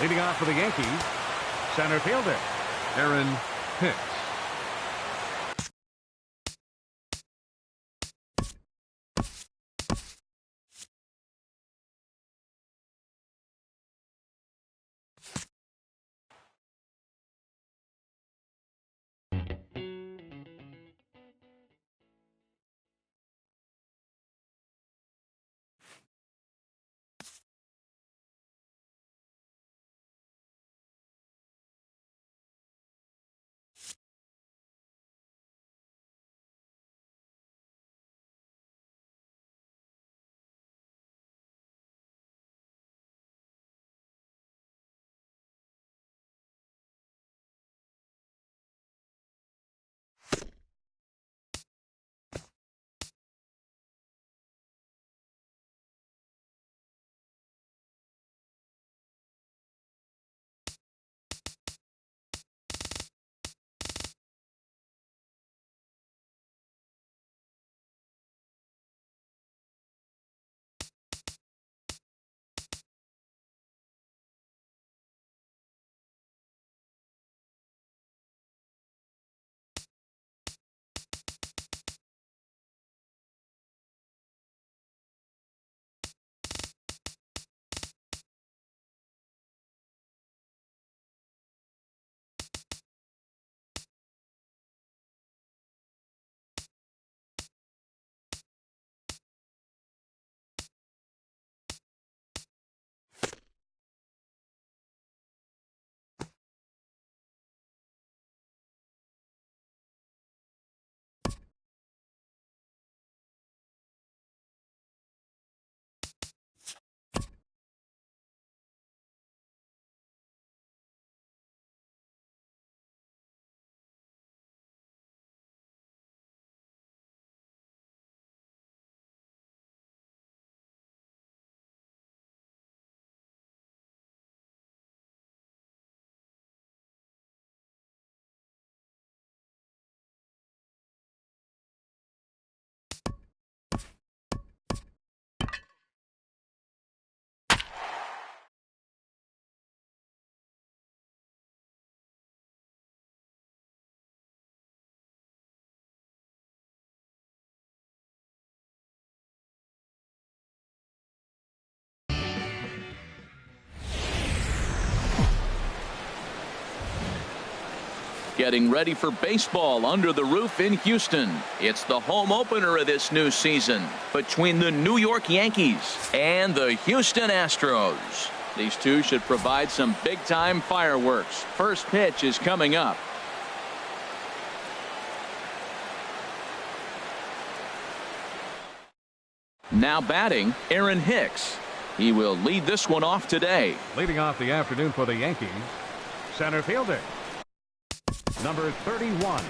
Leading off for the Yankees, center fielder Aaron Hicks. Getting ready for baseball under the roof in Houston. It's the home opener of this new season between the New York Yankees and the Houston Astros. These two should provide some big-time fireworks. First pitch is coming up. Now batting, Aaron Hicks. He will lead this one off today. Leading off the afternoon for the Yankees, center fielder number 31